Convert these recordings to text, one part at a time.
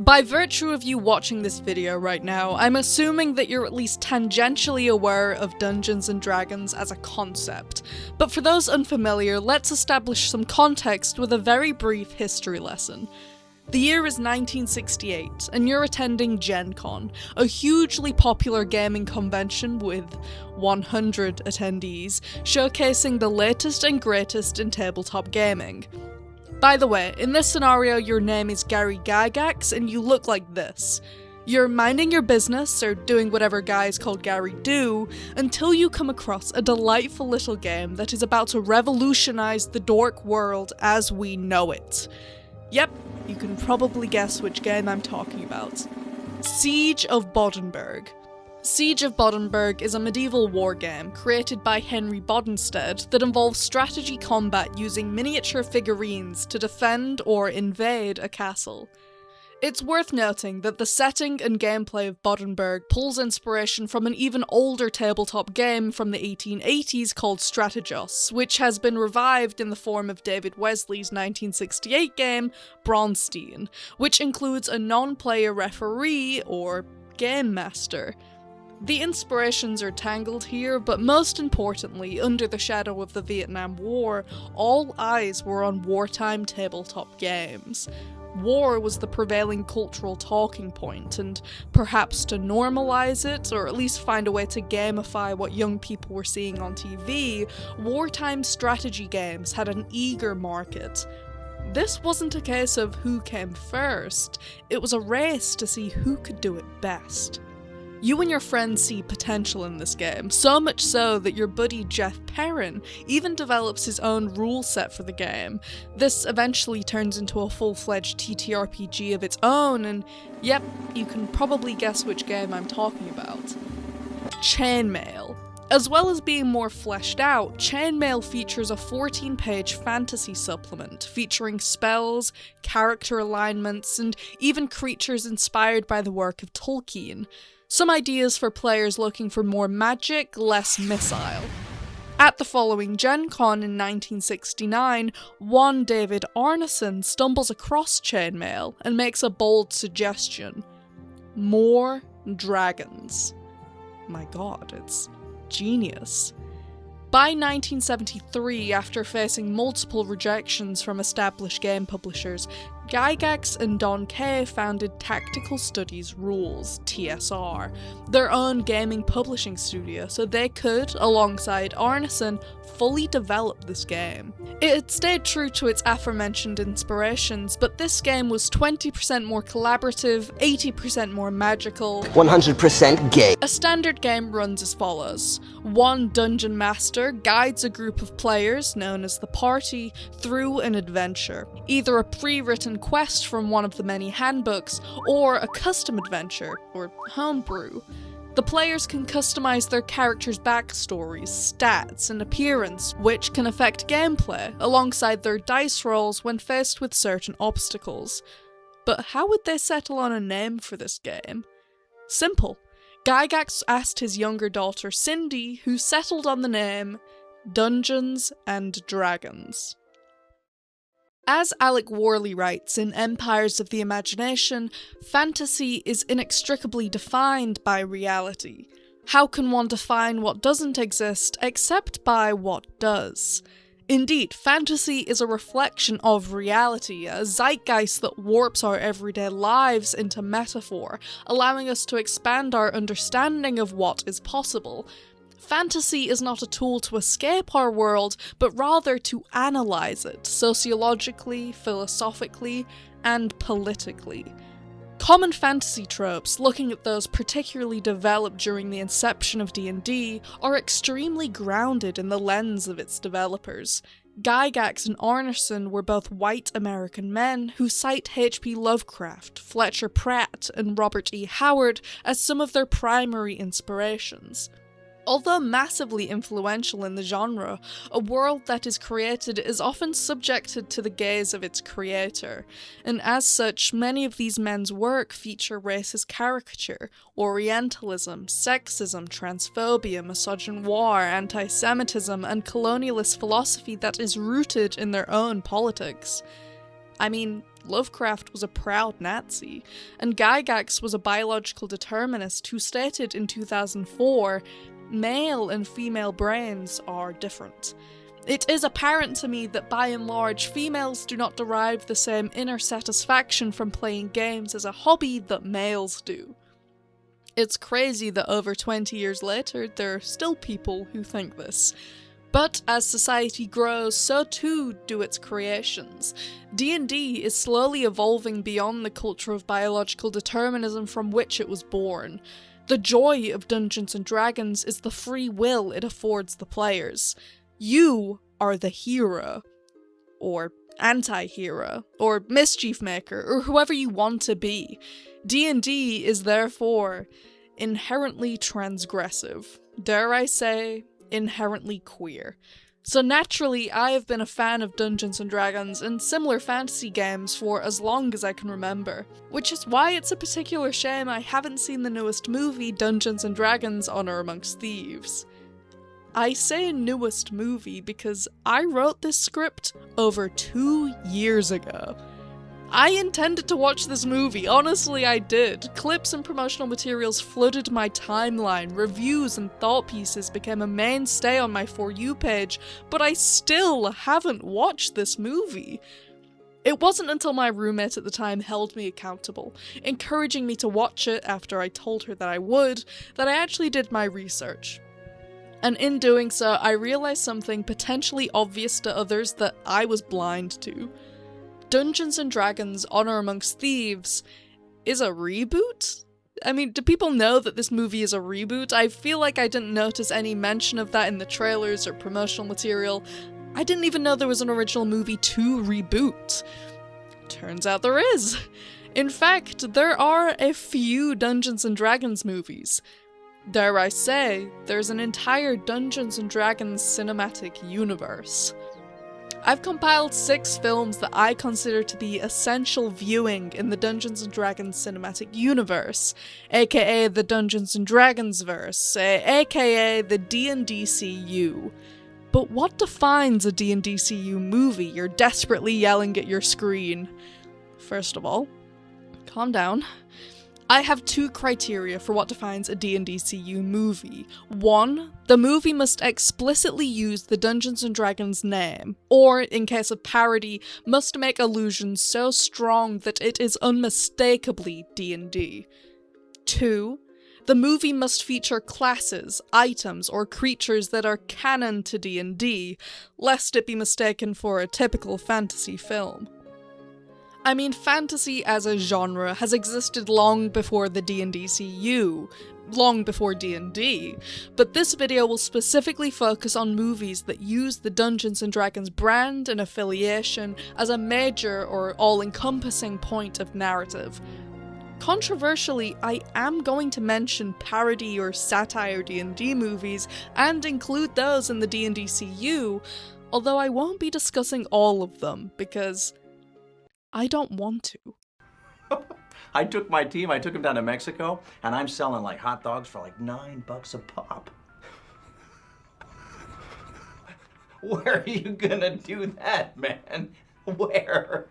By virtue of you watching this video right now, I'm assuming that you're at least tangentially aware of Dungeons & Dragons as a concept, but for those unfamiliar, let's establish some context with a very brief history lesson. The year is 1968, and you're attending Gen Con, a hugely popular gaming convention with 100 attendees, showcasing the latest and greatest in tabletop gaming. By the way, in this scenario your name is Gary Gygax and you look like this. You're minding your business, or doing whatever guys called Gary do, until you come across a delightful little game that is about to revolutionize the dork world as we know it. Yep, you can probably guess which game I'm talking about. Siege of Bodenberg. Siege of Bodenberg is a medieval war game created by Henry Bodenstedt that involves strategy combat using miniature figurines to defend or invade a castle. It's worth noting that the setting and gameplay of Bodenberg pulls inspiration from an even older tabletop game from the 1880s called Strategos, which has been revived in the form of David Wesley's 1968 game Bronstein, which includes a non-player referee or game master. The inspirations are tangled here, but most importantly, under the shadow of the Vietnam War, all eyes were on wartime tabletop games. War was the prevailing cultural talking point, and perhaps to normalize it, or at least find a way to gamify what young people were seeing on TV, wartime strategy games had an eager market. This wasn't a case of who came first, it was a race to see who could do it best. You and your friends see potential in this game, so much so that your buddy Jeff Perrin even develops his own rule set for the game. This eventually turns into a full-fledged TTRPG of its own, and yep, you can probably guess which game I'm talking about. Chainmail. As well as being more fleshed out, Chainmail features a 14-page fantasy supplement featuring spells, character alignments, and even creatures inspired by the work of Tolkien. Some ideas for players looking for more magic, less missile. At the following Gen Con in 1969, one David Arneson stumbles across Chainmail and makes a bold suggestion. More dragons. My god, it's genius. By 1973, after facing multiple rejections from established game publishers, Gygax and Don Kay founded Tactical Studies Rules, TSR, their own gaming publishing studio, so they could, alongside Arneson, fully develop this game. It had stayed true to its aforementioned inspirations, but this game was 20% more collaborative, 80% more magical, 100% gay. A standard game runs as follows. One dungeon master guides a group of players, known as the party, through an adventure. Either a pre-written quest from one of the many handbooks, or a custom adventure, or homebrew. The players can customize their characters' backstories, stats, and appearance, which can affect gameplay, alongside their dice rolls when faced with certain obstacles. But how would they settle on a name for this game? Simple. Gygax asked his younger daughter Cindy, who settled on the name Dungeons and Dragons. As Alec Worley writes in Empires of the Imagination, fantasy is inextricably defined by reality. How can one define what doesn't exist except by what does? Indeed, fantasy is a reflection of reality, a zeitgeist that warps our everyday lives into metaphor, allowing us to expand our understanding of what is possible. Fantasy is not a tool to escape our world, but rather to analyze it, sociologically, philosophically, and politically. Common fantasy tropes, looking at those particularly developed during the inception of D&D, are extremely grounded in the lens of its developers. Gygax and Arneson were both white American men who cite H.P. Lovecraft, Fletcher Pratt, and Robert E. Howard as some of their primary inspirations. Although massively influential in the genre, a world that is created is often subjected to the gaze of its creator, and as such, many of these men's work feature racist caricature, Orientalism, sexism, transphobia, misogynoir, anti-Semitism, and colonialist philosophy that is rooted in their own politics. I mean, Lovecraft was a proud Nazi, and Gygax was a biological determinist who stated in 2004, male and female brains are different. It is apparent to me that by and large, females do not derive the same inner satisfaction from playing games as a hobby that males do. It's crazy that over 20 years later, there are still people who think this. But as society grows, so too do its creations. D&D is slowly evolving beyond the culture of biological determinism from which it was born. The joy of Dungeons & Dragons is the free will it affords the players. You are the hero, or anti-hero, or mischief maker, or whoever you want to be. D&D is therefore inherently transgressive. Dare I say, inherently queer. So naturally, I have been a fan of Dungeons & Dragons and similar fantasy games for as long as I can remember, which is why it's a particular shame I haven't seen the newest movie, Dungeons & Dragons: Honor Amongst Thieves. I say newest movie because I wrote this script over 2 years ago. I intended to watch this movie, honestly I did. Clips and promotional materials flooded my timeline, reviews and thought pieces became a mainstay on my For You page, but I still haven't watched this movie. It wasn't until my roommate at the time held me accountable, encouraging me to watch it after I told her that I would, that I actually did my research. And in doing so, I realized something potentially obvious to others that I was blind to. Dungeons & Dragons: Honor Amongst Thieves is a reboot? I mean, do people know that this movie is a reboot? I feel like I didn't notice any mention of that in the trailers or promotional material. I didn't even know there was an original movie to reboot. Turns out there is. In fact, there are a few Dungeons & Dragons movies. Dare I say, there's an entire Dungeons & Dragons cinematic universe. I've compiled 6 films that I consider to be essential viewing in the Dungeons & Dragons cinematic universe, aka the Dungeons & Dragons verse, aka the D&DCU. But what defines a D&DCU movie? You're desperately yelling at your screen. First of all, calm down. I have 2 criteria for what defines a D&DCU movie. 1, the movie must explicitly use the Dungeons & Dragons name, or, in case of parody, must make allusions so strong that it is unmistakably D&D. 2, the movie must feature classes, items, or creatures that are canon to D&D, lest it be mistaken for a typical fantasy film. I mean, fantasy as a genre has existed long before the D&DCU, long before D&D, but this video will specifically focus on movies that use the Dungeons & Dragons brand and affiliation as a major or all-encompassing point of narrative. Controversially, I am going to mention parody or satire D&D movies and include those in the D&DCU, although I won't be discussing all of them, because I don't want to. I took my team, I took them down to Mexico, and I'm selling like hot dogs for like $9 a pop. Where are you gonna do that, man? Where?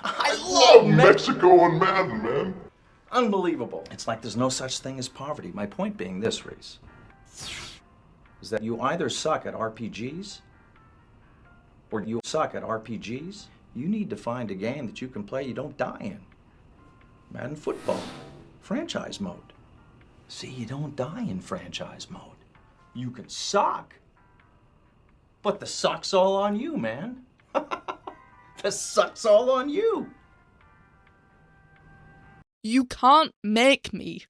I love Mexico and Madden, man. Unbelievable. It's like there's no such thing as poverty. My point being this, Reese, is that you either suck at RPGs or you suck at RPGs. You need to find a game that you can play you don't die in. Madden football, franchise mode. See, you don't die in franchise mode. You can suck, but the suck's all on you, man. The suck's all on you. You can't make me.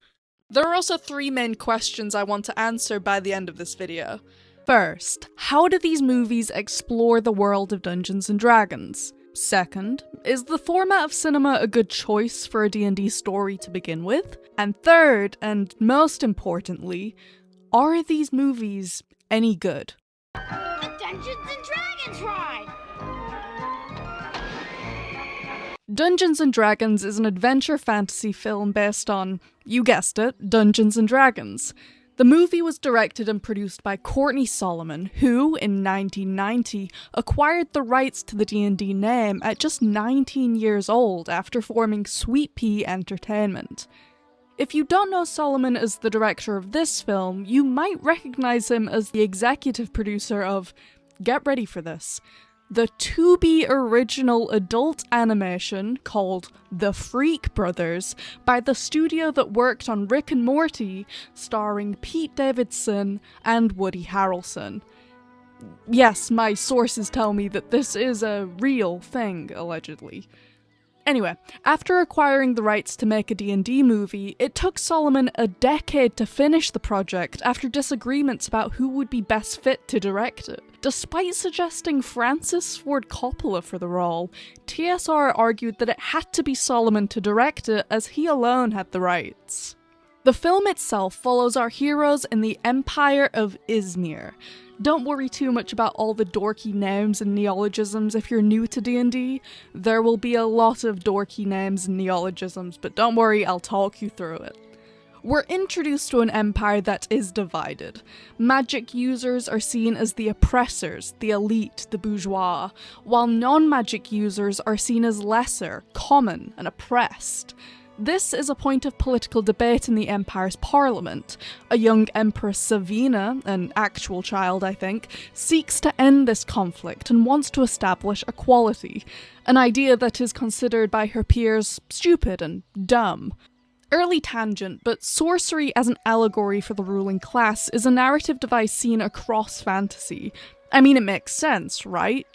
There are also 3 main questions I want to answer by the end of this video. First, how do these movies explore the world of Dungeons & Dragons? Second, is the format of cinema a good choice for a D&D story to begin with? And third, and most importantly, are these movies any good? The Dungeons & Dragons ride! Dungeons & Dragons is an adventure fantasy film based on, you guessed it, Dungeons & Dragons. The movie was directed and produced by Courtney Solomon, who, in 1990, acquired the rights to the D&D name at just 19 years old after forming Sweet Pea Entertainment. If you don't know Solomon as the director of this film, you might recognize him as the executive producer of, get ready for this, the to-be original adult animation called The Freak Brothers by the studio that worked on Rick and Morty, starring Pete Davidson and Woody Harrelson. Yes, my sources tell me that this is a real thing, allegedly. Anyway, after acquiring the rights to make a D&D movie, it took Solomon a decade to finish the project after disagreements about who would be best fit to direct it. Despite suggesting Francis Ford Coppola for the role, TSR argued that it had to be Solomon to direct it as he alone had the rights. The film itself follows our heroes in the Empire of Izmir. Don't worry too much about all the dorky names and neologisms if you're new to D&D. There will be a lot of dorky names and neologisms, but don't worry, I'll talk you through it. We're introduced to an empire that is divided. Magic users are seen as the oppressors, the elite, the bourgeois, while non-magic users are seen as lesser, common, and oppressed. This is a point of political debate in the Empire's parliament. A young Empress Savina, an actual child I think, seeks to end this conflict and wants to establish equality, an idea that is considered by her peers stupid and dumb. Early tangent, but sorcery as an allegory for the ruling class is a narrative device seen across fantasy. I mean, it makes sense, right?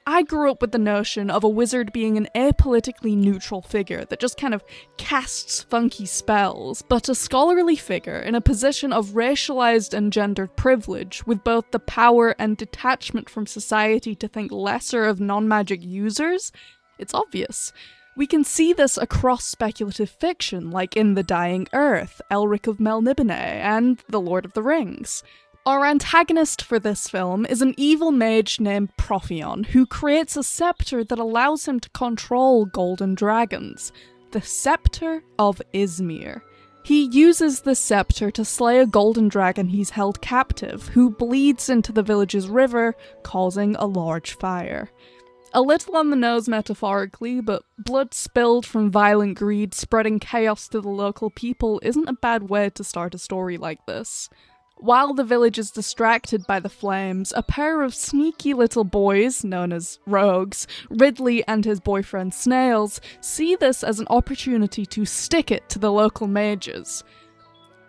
I grew up with the notion of a wizard being an apolitically neutral figure that just kind of casts funky spells, but a scholarly figure in a position of racialized and gendered privilege, with both the power and detachment from society to think lesser of non-magic users. It's obvious. We can see this across speculative fiction, like in The Dying Earth, Elric of Melniboné, and The Lord of the Rings. Our antagonist for this film is an evil mage named Prophion, who creates a scepter that allows him to control golden dragons. The Scepter of Izmir. He uses the scepter to slay a golden dragon he's held captive, who bleeds into the village's river, causing a large fire. A little on the nose metaphorically, but blood spilled from violent greed spreading chaos to the local people isn't a bad way to start a story like this. While the village is distracted by the flames, a pair of sneaky little boys, known as rogues, Ridley and his boyfriend Snails, see this as an opportunity to stick it to the local mages.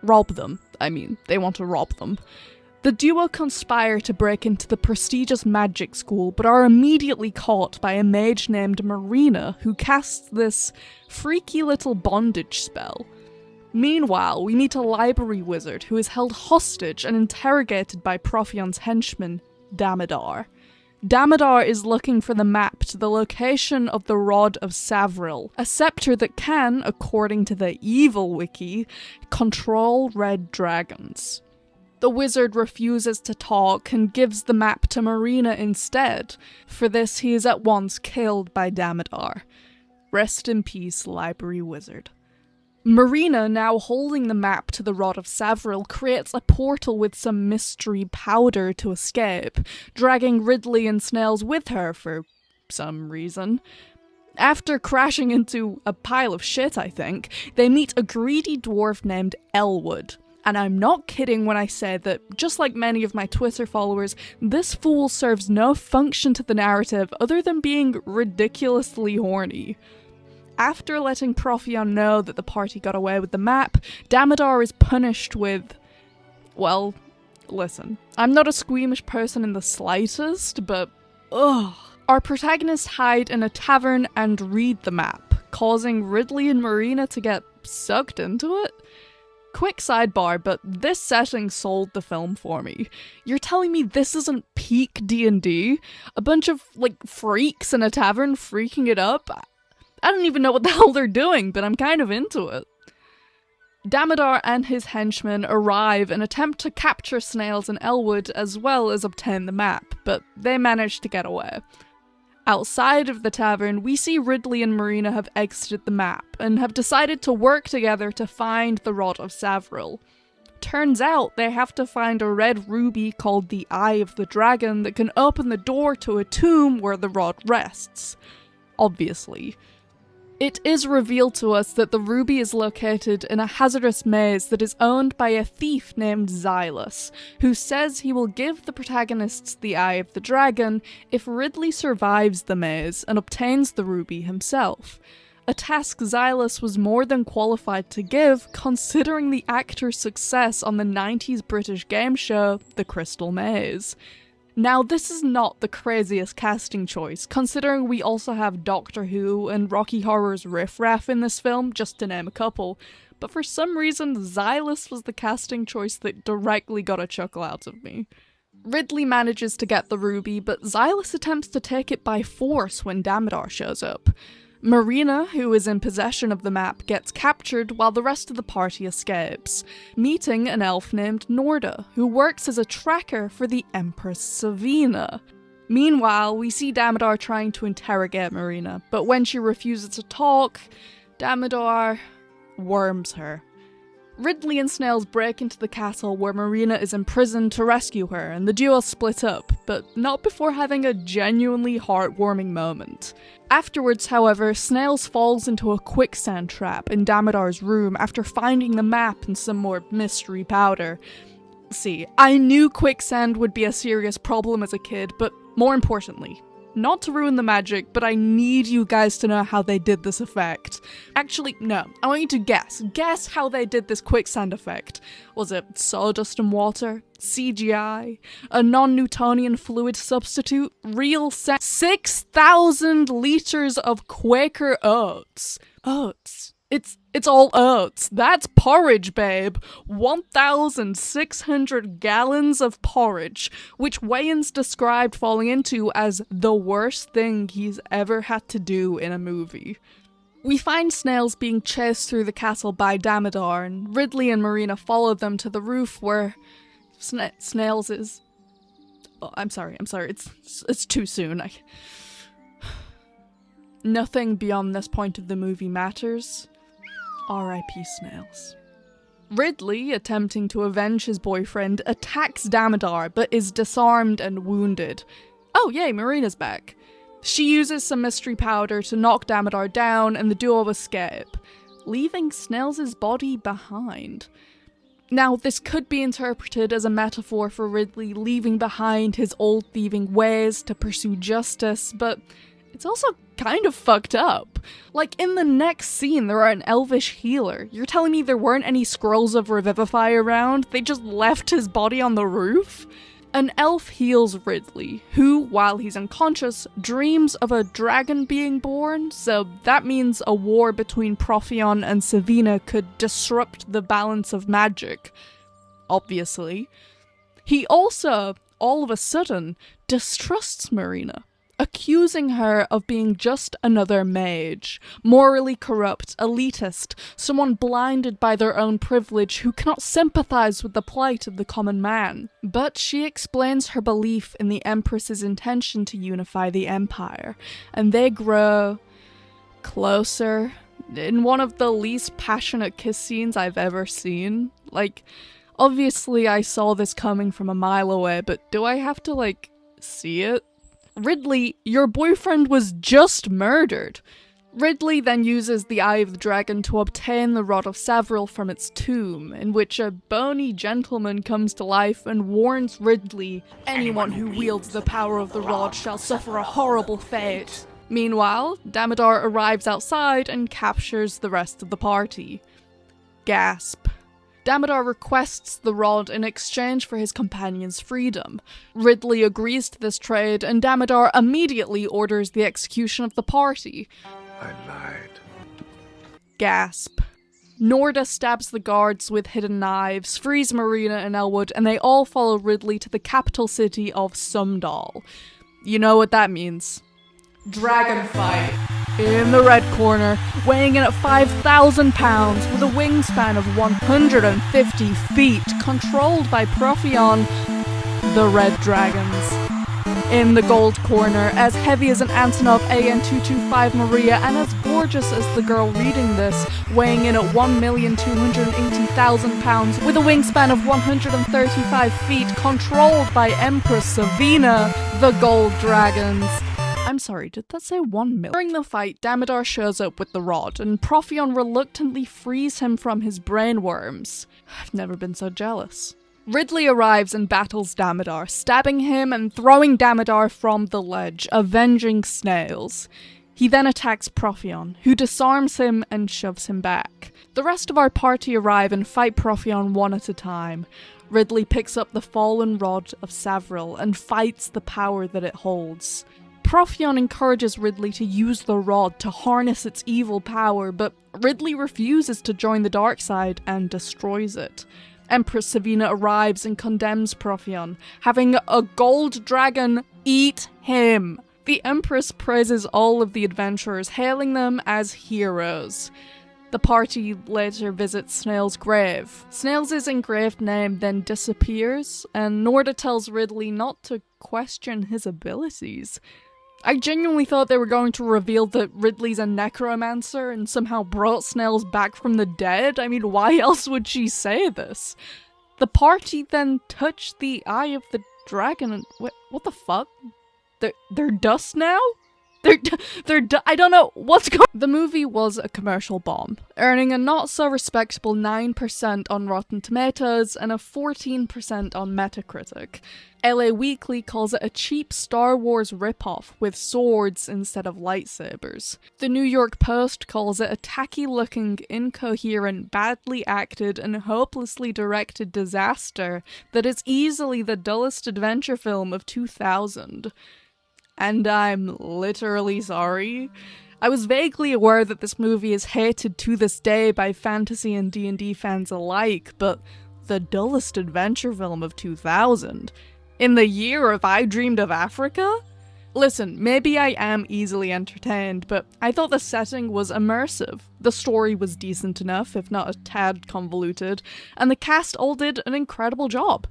Rob them. They want to rob them. The duo conspire to break into the prestigious magic school, but are immediately caught by a mage named Marina, who casts this freaky little bondage spell. Meanwhile, we meet a library wizard who is held hostage and interrogated by Prophion's henchman, Damodar. Damodar is looking for the map to the location of the Rod of Savril, a scepter that can, according to the evil wiki, control red dragons. The wizard refuses to talk and gives the map to Marina instead. For this, he is at once killed by Damodar. Rest in peace, library wizard. Marina, now holding the map to the Rod of Savril, creates a portal with some mystery powder to escape, dragging Ridley and Snails with her for some reason. After crashing into a pile of shit, I think, they meet a greedy dwarf named Elwood. And I'm not kidding when I say that, just like many of my Twitter followers, this fool serves no function to the narrative other than being ridiculously horny. After letting Prophion know that the party got away with the map, Damodar is punished with... well, listen, I'm not a squeamish person in the slightest, but ugh. Our protagonists hide in a tavern and read the map, causing Ridley and Marina to get sucked into it. Quick sidebar, but this setting sold the film for me. You're telling me this isn't peak D&D? A bunch of, freaks in a tavern freaking it up? I don't even know what the hell they're doing, but I'm kind of into it. Damodar and his henchmen arrive and attempt to capture Snails and Elwood as well as obtain the map, but they manage to get away. Outside of the tavern, we see Ridley and Marina have exited the map and have decided to work together to find the Rod of Savril. turns out they have to find a red ruby called the Eye of the Dragon that can open the door to a tomb where the rod rests. Obviously. It is revealed to us that the ruby is located in a hazardous maze that is owned by a thief named Xylus, who says he will give the protagonists the Eye of the Dragon if Ridley survives the maze and obtains the ruby himself. A task Xylus was more than qualified to give, considering the actor's success on the 90s British game show, The Crystal Maze. Now, this is not the craziest casting choice, considering we also have Doctor Who and Rocky Horror's Riff Raff in this film, just to name a couple, but for some reason, Xylus was the casting choice that directly got a chuckle out of me. Ridley manages to get the ruby, but Xylus attempts to take it by force when Damodar shows up. Marina, who is in possession of the map, gets captured while the rest of the party escapes, meeting an elf named Norda, who works as a tracker for the Empress Savina. Meanwhile, we see Damodar trying to interrogate Marina, but when she refuses to talk, Damodar worms her. Ridley and Snails break into the castle where Marina is imprisoned to rescue her, and the duo split up, but not before having a genuinely heartwarming moment. Afterwards, however, Snails falls into a quicksand trap in Damodar's room after finding the map and some more mystery powder. See, I knew quicksand would be a serious problem as a kid, but more importantly, not to ruin the magic, but I need you guys to know how they did this effect. Actually, no, I want you to guess. Guess how they did this quicksand effect. Was it sawdust and water? CGI? A non-Newtonian fluid substitute? Real 6,000 liters of Quaker oats. Oats. It's all oats. That's porridge, babe. 1,600 gallons of porridge, which Wayans described falling into as the worst thing he's ever had to do in a movie. We find Snails being chased through the castle by Damodar, and Ridley and Marina follow them to the roof where Snails is... Oh, I'm sorry, it's too soon. Nothing beyond this point of the movie matters. R.I.P. Snails. Ridley, attempting to avenge his boyfriend, attacks Damodar but is disarmed and wounded. Oh yay, Marina's back. She uses some mystery powder to knock Damodar down and the duo escape, leaving Snails' body behind. Now, this could be interpreted as a metaphor for Ridley leaving behind his old thieving ways to pursue justice, but it's also kind of fucked up. Like, in the next scene, there are an elvish healer. You're telling me there weren't any scrolls of Revivify around? They just left his body on the roof? An elf heals Ridley, who, while he's unconscious, dreams of a dragon being born, so that means a war between Profion and Savina could disrupt the balance of magic. Obviously. He also, all of a sudden, distrusts Marina, accusing her of being just another mage, morally corrupt, elitist, someone blinded by their own privilege who cannot sympathize with the plight of the common man. But she explains her belief in the Empress's intention to unify the Empire, and they grow closer in one of the least passionate kiss scenes I've ever seen. Like, obviously I saw this coming from a mile away, but do I have to, see it? Ridley, your boyfriend was just murdered. Ridley then uses the Eye of the Dragon to obtain the Rod of Savril from its tomb, in which a bony gentleman comes to life and warns Ridley, anyone who wields the power of the rod shall suffer a horrible fate. Meanwhile, Damodar arrives outside and captures the rest of the party. Gasp. Damodar requests the rod in exchange for his companion's freedom. Ridley agrees to this trade, and Damodar immediately orders the execution of the party. I lied. Gasp. Norda stabs the guards with hidden knives, frees Marina and Elwood, and they all follow Ridley to the capital city of Sumdal. You know what that means. Dragon fight. In the red corner, weighing in at 5,000 pounds, with a wingspan of 150 feet, controlled by Profion, the Red Dragons. In the gold corner, as heavy as an Antonov AN-225 Maria and as gorgeous as the girl reading this, weighing in at 1,280,000 with a wingspan of 135 feet, controlled by Empress Savina, the Gold Dragons. I'm sorry, did that say 1 million? During the fight, Damodar shows up with the rod, and Profion reluctantly frees him from his brainworms. I've never been so jealous. Ridley arrives and battles Damodar, stabbing him and throwing Damodar from the ledge, avenging Snails. He then attacks Profion, who disarms him and shoves him back. The rest of our party arrive and fight Profion one at a time. Ridley picks up the fallen rod of Savril and fights the power that it holds. Profion encourages Ridley to use the rod to harness its evil power, but Ridley refuses to join the dark side and destroys it. Empress Savina arrives and condemns Profion, having a gold dragon eat him. The Empress praises all of the adventurers, hailing them as heroes. The party later visits Snail's grave. Snail's engraved name then disappears, and Norda tells Ridley not to question his abilities. I genuinely thought they were going to reveal that Ridley's a necromancer and somehow brought Snails back from the dead. I mean, why else would she say this? The party then touched the eye of the dragon and what the fuck? They're dust now? I don't know what's going on. The movie was a commercial bomb, earning a not so respectable 9% on Rotten Tomatoes and a 14% on Metacritic. LA Weekly calls it a cheap Star Wars ripoff with swords instead of lightsabers. The New York Post calls it a tacky-looking, incoherent, badly acted, and hopelessly directed disaster that is easily the dullest adventure film of 2000. And I'm literally sorry. I was vaguely aware that this movie is hated to this day by fantasy and D&D fans alike, but the dullest adventure film of 2000? In the year of I Dreamed of Africa? Listen, maybe I am easily entertained, but I thought the setting was immersive. The story was decent enough, if not a tad convoluted, and the cast all did an incredible job.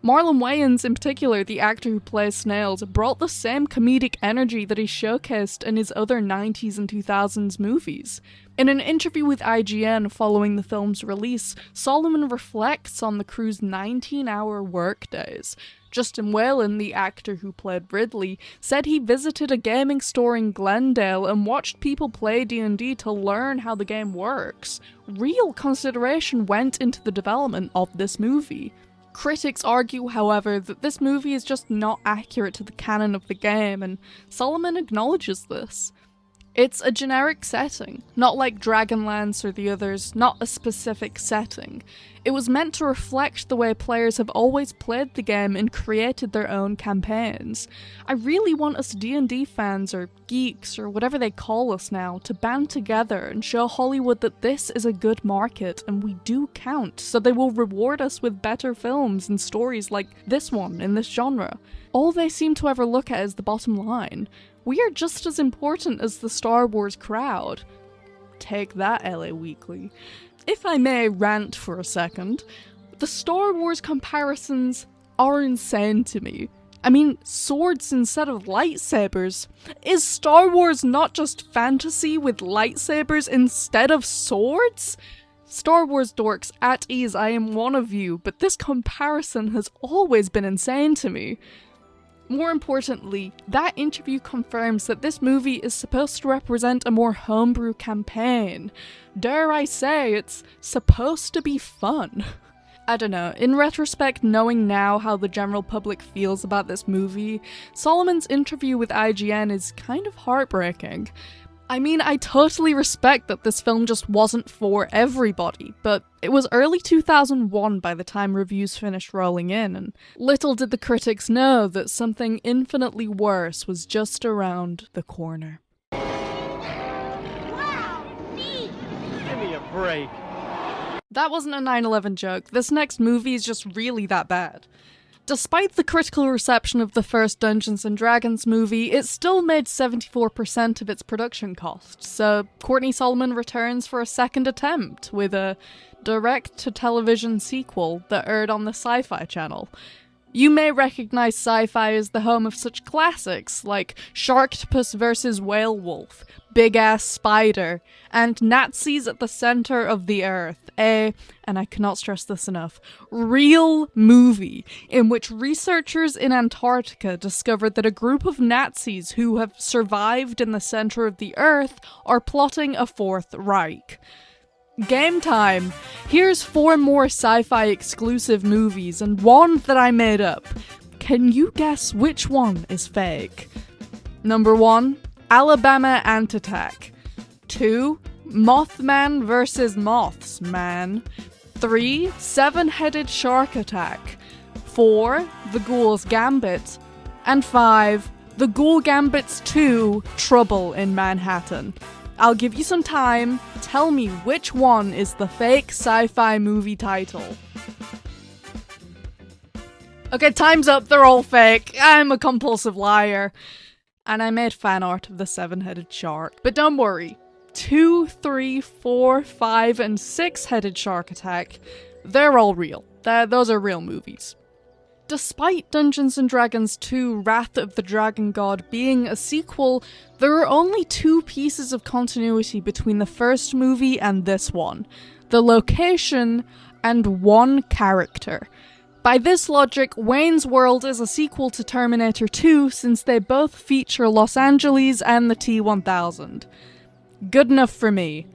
Marlon Wayans, in particular, the actor who plays Snails, brought the same comedic energy that he showcased in his other 90s and 2000s movies. In an interview with IGN following the film's release, Solomon reflects on the crew's 19-hour workdays. Justin Whalen, the actor who played Ridley, said he visited a gaming store in Glendale and watched people play D&D to learn how the game works. Real consideration went into the development of this movie. Critics argue, however, that this movie is just not accurate to the canon of the game, and Solomon acknowledges this. It's a generic setting, not like Dragonlance or the others, not a specific setting. It was meant to reflect the way players have always played the game and created their own campaigns. I really want us D&D fans, or geeks, or whatever they call us now, to band together and show Hollywood that this is a good market and we do count, so they will reward us with better films and stories like this one in this genre. All they seem to ever look at is the bottom line. We are just as important as the Star Wars crowd. Take that, LA Weekly. If I may rant for a second, the Star Wars comparisons are insane to me. I mean, swords instead of lightsabers. Is Star Wars not just fantasy with lightsabers instead of swords? Star Wars dorks at ease, I am one of you, but this comparison has always been insane to me. More importantly, that interview confirms that this movie is supposed to represent a more homebrew campaign. Dare I say, it's supposed to be fun. I don't know, in retrospect, knowing now how the general public feels about this movie, Solomon's interview with IGN is kind of heartbreaking. I mean, I totally respect that this film just wasn't for everybody, but it was early 2001 by the time reviews finished rolling in, and little did the critics know that something infinitely worse was just around the corner. Wow, neat! Give me a break. That wasn't a 9/11 joke. This next movie is just really that bad. Despite the critical reception of the first Dungeons & Dragons movie, it still made 74% of its production cost, so Courtney Solomon returns for a second attempt with a direct-to-television sequel that aired on the Sci-Fi Channel. You may recognize sci-fi as the home of such classics like Sharktopus vs. Whale Wolf, Big Ass Spider, and Nazis at the Center of the Earth, and I cannot stress this enough, real movie in which researchers in Antarctica discovered that a group of Nazis who have survived in the center of the Earth are plotting a Fourth Reich. Game time! Here's 4 more sci-fi exclusive movies and one that I made up. Can you guess which one is fake? Number 1, Alabama Ant Attack. 2, Mothman vs. Moths, man. 3, Seven-Headed Shark Attack. 4, The Ghoul's Gambit. And 5, The Ghoul Gambit's 2, Trouble in Manhattan. I'll give you some time. Tell me which one is the fake sci-fi movie title. Okay, time's up. They're all fake. I'm a compulsive liar. And I made fan art of the seven-headed shark. But don't worry. 2, 3, 4, 5, and 6-headed shark attack, they're all real. Those are real movies. Despite Dungeons & Dragons 2 Wrath of the Dragon God being a sequel, there are only 2 pieces of continuity between the first movie and this one: the location and 1 character. By this logic, Wayne's World is a sequel to Terminator 2 since they both feature Los Angeles and the T-1000. Good enough for me.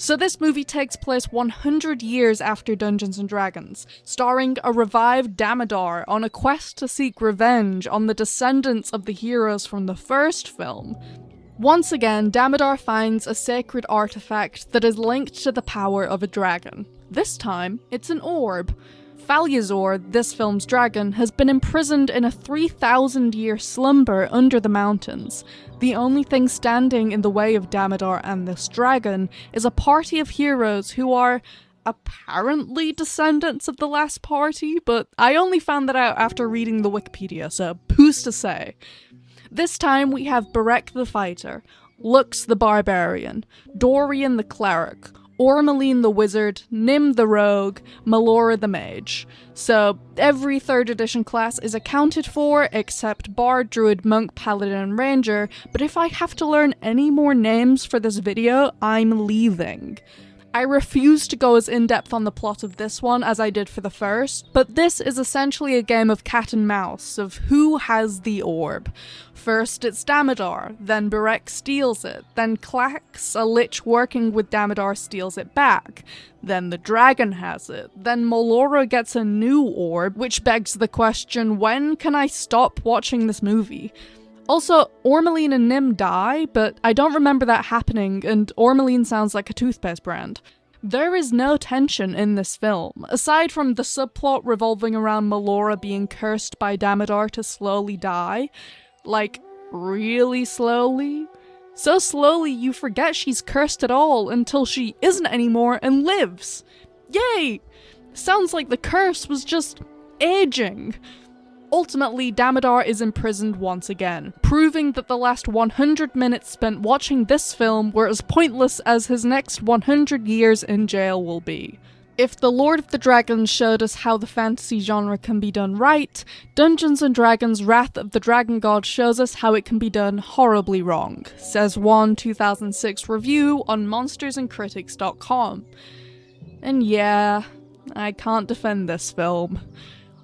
So this movie takes place 100 years after Dungeons & Dragons, starring a revived Damodar on a quest to seek revenge on the descendants of the heroes from the first film. Once again, Damodar finds a sacred artifact that is linked to the power of a dragon. This time, it's an orb. Falyazor, this film's dragon, has been imprisoned in a 3,000-year slumber under the mountains. The only thing standing in the way of Damodar and this dragon is a party of heroes who are apparently descendants of the last party, but I only found that out after reading the Wikipedia, so who's to say? This time we have Barek the Fighter, Lux the Barbarian, Dorian the Cleric, Ormeline the Wizard, Nim the Rogue, Melora the Mage. So every 3rd edition class is accounted for except Bard, Druid, Monk, Paladin, and Ranger, but if I have to learn any more names for this video, I'm leaving. I refuse to go as in-depth on the plot of this one as I did for the first, but this is essentially a game of cat and mouse, of who has the orb. First it's Damodar, then Barek steals it, then Klax, a lich working with Damodar, steals it back. Then the dragon has it, then Melora gets a new orb, which begs the question, when can I stop watching this movie? Also, Ormeline and Nim die, but I don't remember that happening, and Ormeline sounds like a toothpaste brand. There is no tension in this film, aside from the subplot revolving around Melora being cursed by Damodar to slowly die. Like, really slowly? So slowly you forget she's cursed at all until she isn't anymore and lives. Yay! Sounds like the curse was just aging. Ultimately, Damodar is imprisoned once again, proving that the last 100 minutes spent watching this film were as pointless as his next 100 years in jail will be. If The Lord of the Dragons showed us how the fantasy genre can be done right, Dungeons & Dragons Wrath of the Dragon God shows us how it can be done horribly wrong, says one 2006 review on monstersandcritics.com. And yeah, I can't defend this film.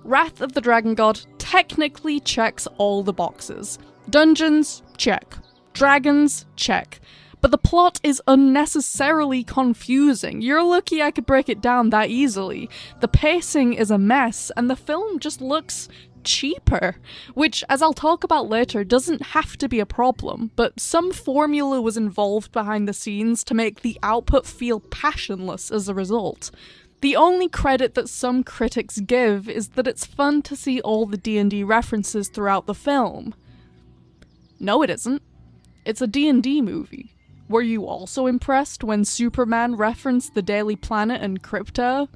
Wrath of the Dragon God technically checks all the boxes. Dungeons, check. Dragons, check. But the plot is unnecessarily confusing. You're lucky I could break it down that easily. The pacing is a mess, and the film just looks cheaper, which, as I'll talk about later, doesn't have to be a problem, but some formula was involved behind the scenes to make the output feel passionless as a result. The only credit that some critics give is that it's fun to see all the D&D references throughout the film. No, it isn't. It's a D&D movie. Were you also impressed when Superman referenced the Daily Planet and crypto?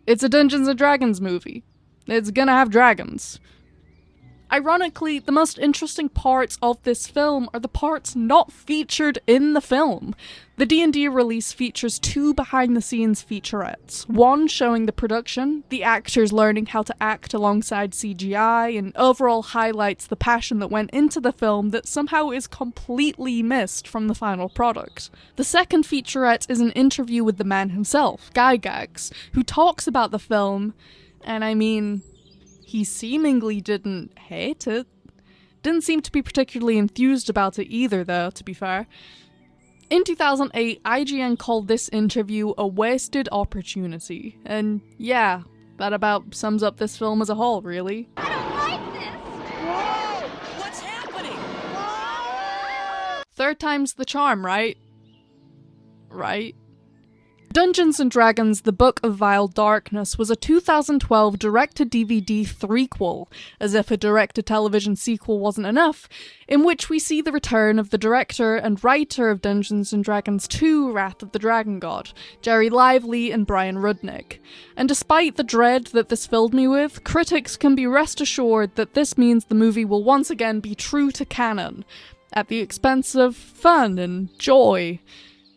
It's a Dungeons & Dragons movie. It's gonna have dragons. Ironically, the most interesting parts of this film are the parts not featured in the film. The D&D release features 2 behind-the-scenes featurettes, one showing the production, the actors learning how to act alongside CGI, and overall highlights the passion that went into the film that somehow is completely missed from the final product. The second featurette is an interview with the man himself, Gygax, who talks about the film, and I mean, he seemingly didn't hate it. Didn't seem to be particularly enthused about it either, though, to be fair. In 2008, IGN called this interview a wasted opportunity, and yeah, that about sums up this film as a whole, really. I don't like this! Whoa! What's happening? Whoa! Third time's the charm, right? Right? Dungeons & Dragons: The Book of Vile Darkness was a 2012 direct-to-DVD threequel, as if a direct-to-television sequel wasn't enough, in which we see the return of the director and writer of Dungeons & Dragons 2: Wrath of the Dragon God, Jerry Lively and Brian Rudnick. And despite the dread that this filled me with, critics can be rest assured that this means the movie will once again be true to canon, at the expense of fun and joy.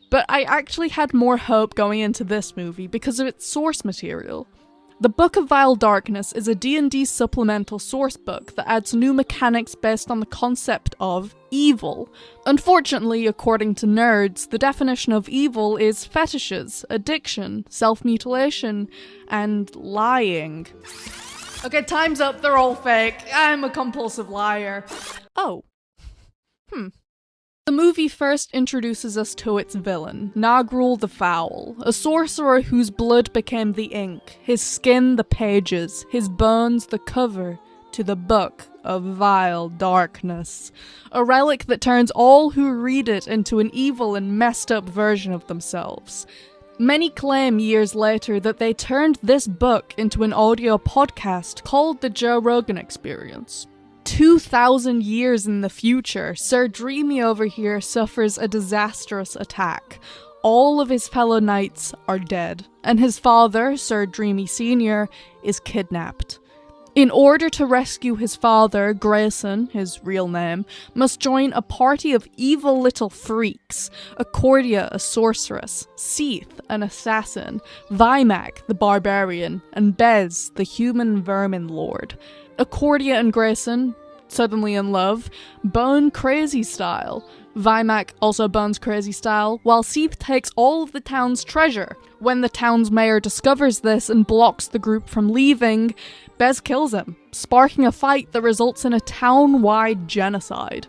But I actually had more hope going into this movie because of its source material. The Book of Vile Darkness is a D&D supplemental source book that adds new mechanics based on the concept of evil. Unfortunately, according to nerds, the definition of evil is fetishes, addiction, self-mutilation, and lying. Okay, time's up, they're all fake. I'm a compulsive liar. Oh. The movie first introduces us to its villain, Nagrul the Foul, a sorcerer whose blood became the ink, his skin the pages, his bones the cover to the Book of Vile Darkness, a relic that turns all who read it into an evil and messed up version of themselves. Many claim years later that they turned this book into an audio podcast called The Joe Rogan Experience. 2,000 years in the future, Sir Dreamy over here suffers a disastrous attack. All of his fellow knights are dead, and his father, Sir Dreamy Sr., is kidnapped. In order to rescue his father, Grayson, his real name, must join a party of evil little freaks: Accordia, a sorceress, Seath, an assassin, Vimac, the barbarian, and Bez, the human vermin lord. Accordia and Grayson, suddenly in love, bone crazy style. Vimac also bones crazy style, while Seath takes all of the town's treasure. When the town's mayor discovers this and blocks the group from leaving, Bez kills him, sparking a fight that results in a town-wide genocide.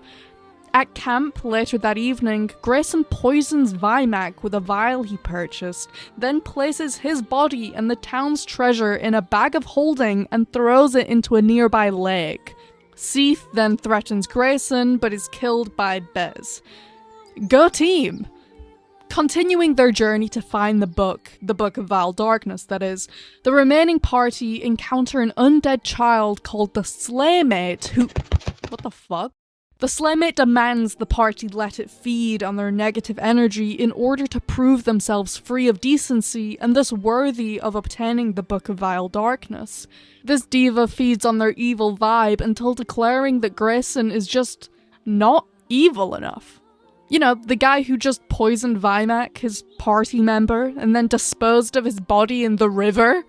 At camp later that evening, Grayson poisons Vimac with a vial he purchased, then places his body and the town's treasure in a bag of holding and throws it into a nearby lake. Seath then threatens Grayson, but is killed by Bez. Go team! Continuing their journey to find the Book of Vile Darkness, that is, the remaining party encounter an undead child called the Slaymate who... What the fuck? The Slaymate demands the party let it feed on their negative energy in order to prove themselves free of decency and thus worthy of obtaining the Book of Vile Darkness. This diva feeds on their evil vibe until declaring that Grayson is just not evil enough. You know, the guy who just poisoned Vimac, his party member, and then disposed of his body in the river.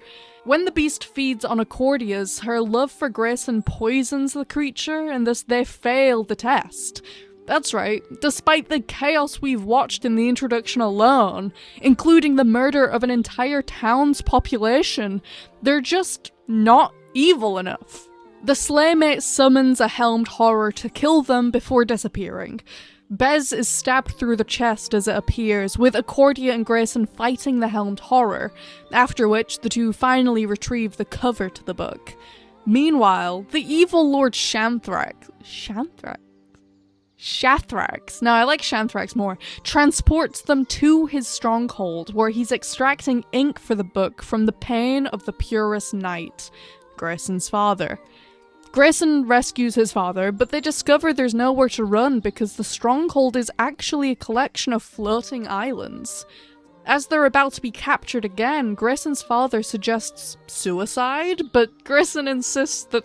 When the beast feeds on Accordia's, her love for Grayson poisons the creature, and thus they fail the test. That's right, despite the chaos we've watched in the introduction alone, including the murder of an entire town's population, they're just not evil enough. The Slaymate summons a helmed horror to kill them before disappearing. Bez is stabbed through the chest as it appears, with Accordia and Grayson fighting the helmed horror, after which the two finally retrieve the cover to the book. Meanwhile, the evil Lord Shathrax, no, I like Shathrax more, transports them to his stronghold, where he's extracting ink for the book from the pain of the purest knight, Grayson's father. Grayson rescues his father, but they discover there's nowhere to run because the stronghold is actually a collection of floating islands. As they're about to be captured again, Grayson's father suggests suicide, but Grayson insists that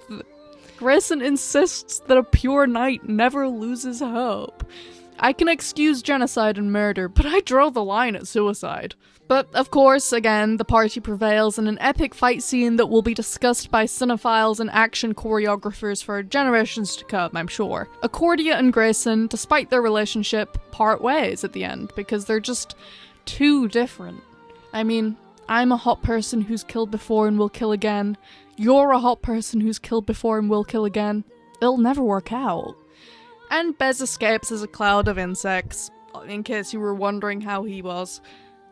Grayson insists that a pure knight never loses hope. I can excuse genocide and murder, but I draw the line at suicide. But, of course, again, the party prevails in an epic fight scene that will be discussed by cinephiles and action choreographers for generations to come, I'm sure. Accordia and Grayson, despite their relationship, part ways at the end, because they're just too different. I mean, I'm a hot person who's killed before and will kill again. You're a hot person who's killed before and will kill again. It'll never work out. And Bez escapes as a cloud of insects, in case you were wondering how he was.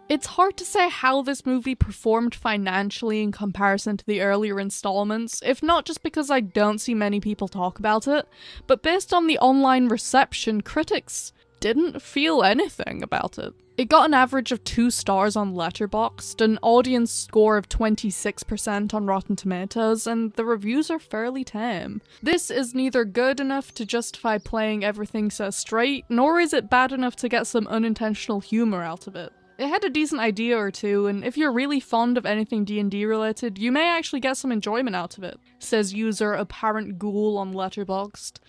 It's hard to say how this movie performed financially in comparison to the earlier installments, if not just because I don't see many people talk about it, but based on the online reception, critics didn't feel anything about it. It got an average of 2 stars on Letterboxd, an audience score of 26% on Rotten Tomatoes, and the reviews are fairly tame. This is neither good enough to justify playing everything so straight, nor is it bad enough to get some unintentional humor out of it. It had a decent idea or two, and if you're really fond of anything D&D related, you may actually get some enjoyment out of it, says user Apparent Ghoul on Letterboxd.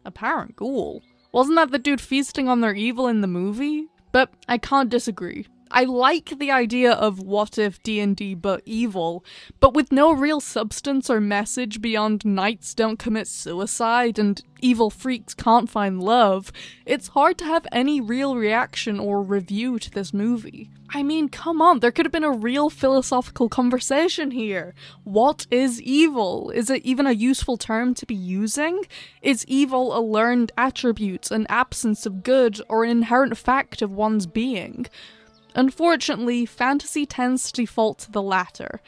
Apparent Ghoul? Wasn't that the dude feasting on their evil in the movie? But I can't disagree. I like the idea of what if D&D but evil, but with no real substance or message beyond knights don't commit suicide and evil freaks can't find love, it's hard to have any real reaction or review to this movie. I mean, come on, there could have been a real philosophical conversation here. What is evil? Is it even a useful term to be using? Is evil a learned attribute, an absence of good, or an inherent fact of one's being? Unfortunately, fantasy tends to default to the latter.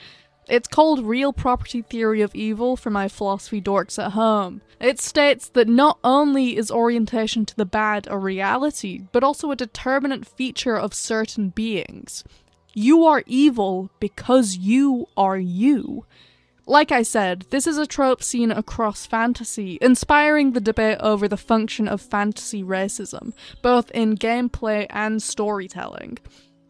It's called real property theory of evil for my philosophy dorks at home. It states that not only is orientation to the bad a reality, but also a determinate feature of certain beings. You are evil because you are you. Like I said, this is a trope seen across fantasy, inspiring the debate over the function of fantasy racism, both in gameplay and storytelling.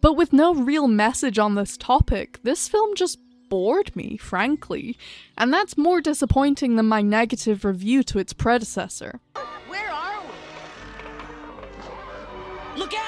But with no real message on this topic, this film just bored me, frankly, and that's more disappointing than my negative review to its predecessor. Where are we? Look out!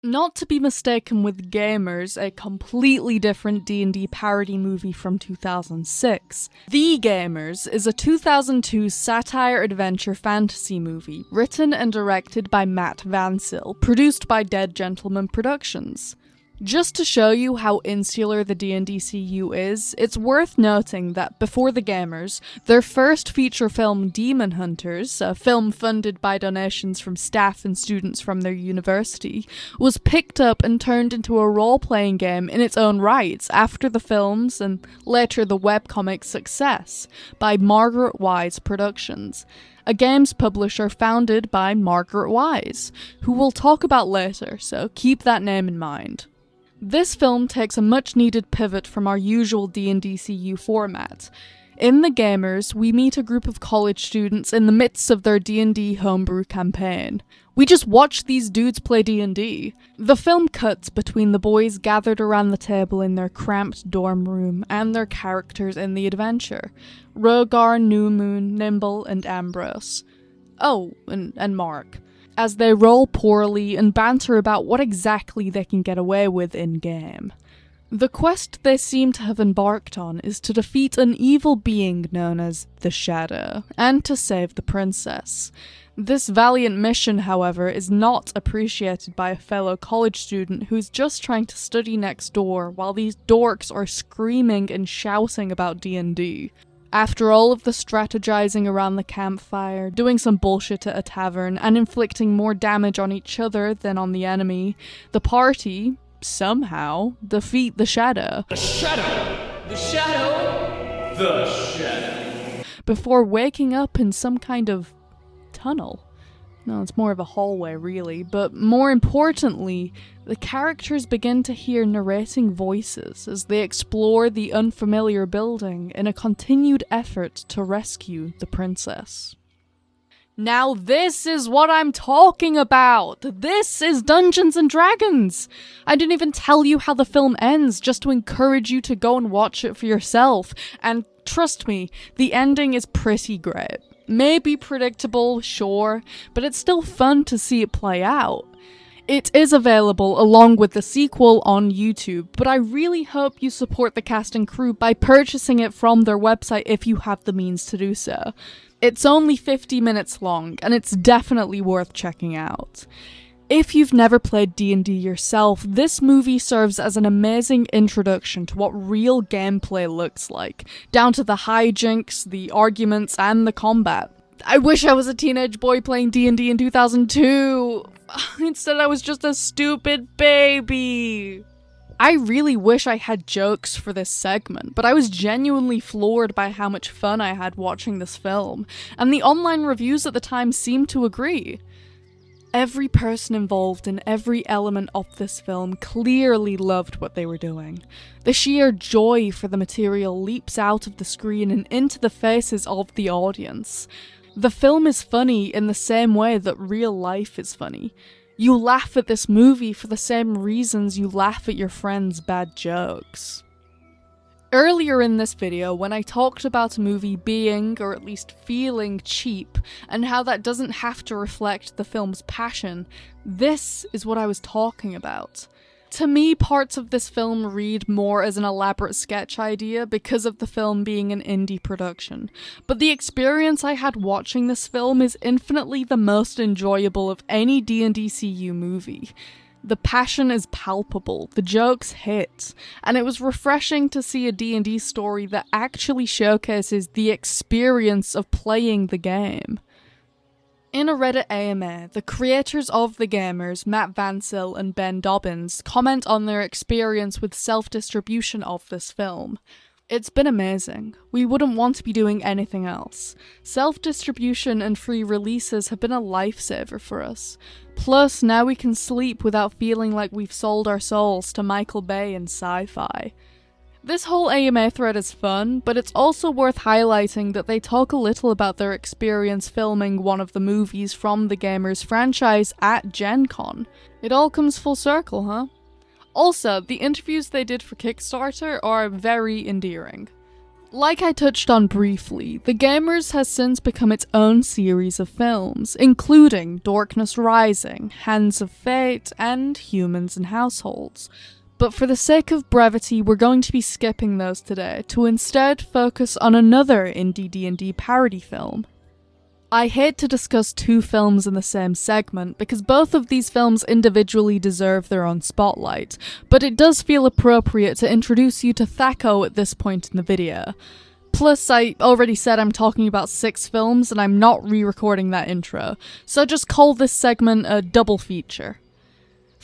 Not to be mistaken with Gamers, a completely different D&D parody movie from 2006. The Gamers is a 2002 satire adventure fantasy movie, written and directed by Matt Vancil, produced by Dead Gentleman Productions. Just to show you how insular the D&DCU is, it's worth noting that before the Gamers, their first feature film Demon Hunters, a film funded by donations from staff and students from their university, was picked up and turned into a role-playing game in its own rights after the film's and later the webcomic's success by Margaret Wise Productions, a games publisher founded by Margaret Wise, who we'll talk about later, so keep that name in mind. This film takes a much-needed pivot from our usual D&DCU format. In The Gamers, we meet a group of college students in the midst of their D&D homebrew campaign. We just watch these dudes play D&D. The film cuts between the boys gathered around the table in their cramped dorm room and their characters in the adventure. Rogar, New Moon, Nimble, and Ambrose. Oh, and Mark. As they roll poorly and banter about what exactly they can get away with in-game. The quest they seem to have embarked on is to defeat an evil being known as the Shadow, and to save the princess. This valiant mission, however, is not appreciated by a fellow college student who's just trying to study next door while these dorks are screaming and shouting about D&D. After all of the strategizing around the campfire, doing some bullshit at a tavern, and inflicting more damage on each other than on the enemy, the party, somehow, defeat the Shadow. The Shadow! The Shadow! The Shadow! Before waking up in some kind of tunnel. No, it's more of a hallway, really, but more importantly, the characters begin to hear narrating voices as they explore the unfamiliar building in a continued effort to rescue the princess. Now this is what I'm talking about! This is Dungeons and Dragons! I didn't even tell you how the film ends, just to encourage you to go and watch it for yourself, and trust me, the ending is pretty great. Maybe predictable, sure, but it's still fun to see it play out. It is available along with the sequel on YouTube, but I really hope you support the cast and crew by purchasing it from their website if you have the means to do so. It's only 50 minutes long, and it's definitely worth checking out. If you've never played D&D yourself, this movie serves as an amazing introduction to what real gameplay looks like, down to the hijinks, the arguments, and the combat. I wish I was a teenage boy playing D&D in 2002! Instead I was just a stupid baby! I really wish I had jokes for this segment, but I was genuinely floored by how much fun I had watching this film, and the online reviews at the time seemed to agree. Every person involved in every element of this film clearly loved what they were doing. The sheer joy for the material leaps out of the screen and into the faces of the audience. The film is funny in the same way that real life is funny. You laugh at this movie for the same reasons you laugh at your friends' bad jokes. Earlier in this video, when I talked about a movie being, or at least feeling, cheap, and how that doesn't have to reflect the film's passion, this is what I was talking about. To me, parts of this film read more as an elaborate sketch idea because of the film being an indie production, but the experience I had watching this film is infinitely the most enjoyable of any D&DCU movie. The passion is palpable, the jokes hit, and it was refreshing to see a D&D story that actually showcases the experience of playing the game. In a Reddit AMA, the creators of The Gamers, Matt Vancil and Ben Dobbins, comment on their experience with self-distribution of this film. It's been amazing. We wouldn't want to be doing anything else. Self-distribution and free releases have been a lifesaver for us. Plus, now we can sleep without feeling like we've sold our souls to Michael Bay and sci-fi. This whole AMA thread is fun, but it's also worth highlighting that they talk a little about their experience filming one of the movies from the Gamers franchise at Gen Con. It all comes full circle, huh? Also, the interviews they did for Kickstarter are very endearing. Like I touched on briefly, The Gamers has since become its own series of films, including Darkness Rising, Hands of Fate, and Humans and Households. But for the sake of brevity, we're going to be skipping those today, to instead focus on another indie D&D parody film. I hate to discuss two films in the same segment, because both of these films individually deserve their own spotlight, but it does feel appropriate to introduce you to Thaco at this point in the video. Plus, I already said I'm talking about 6 films, and I'm not re-recording that intro, so just call this segment a double feature.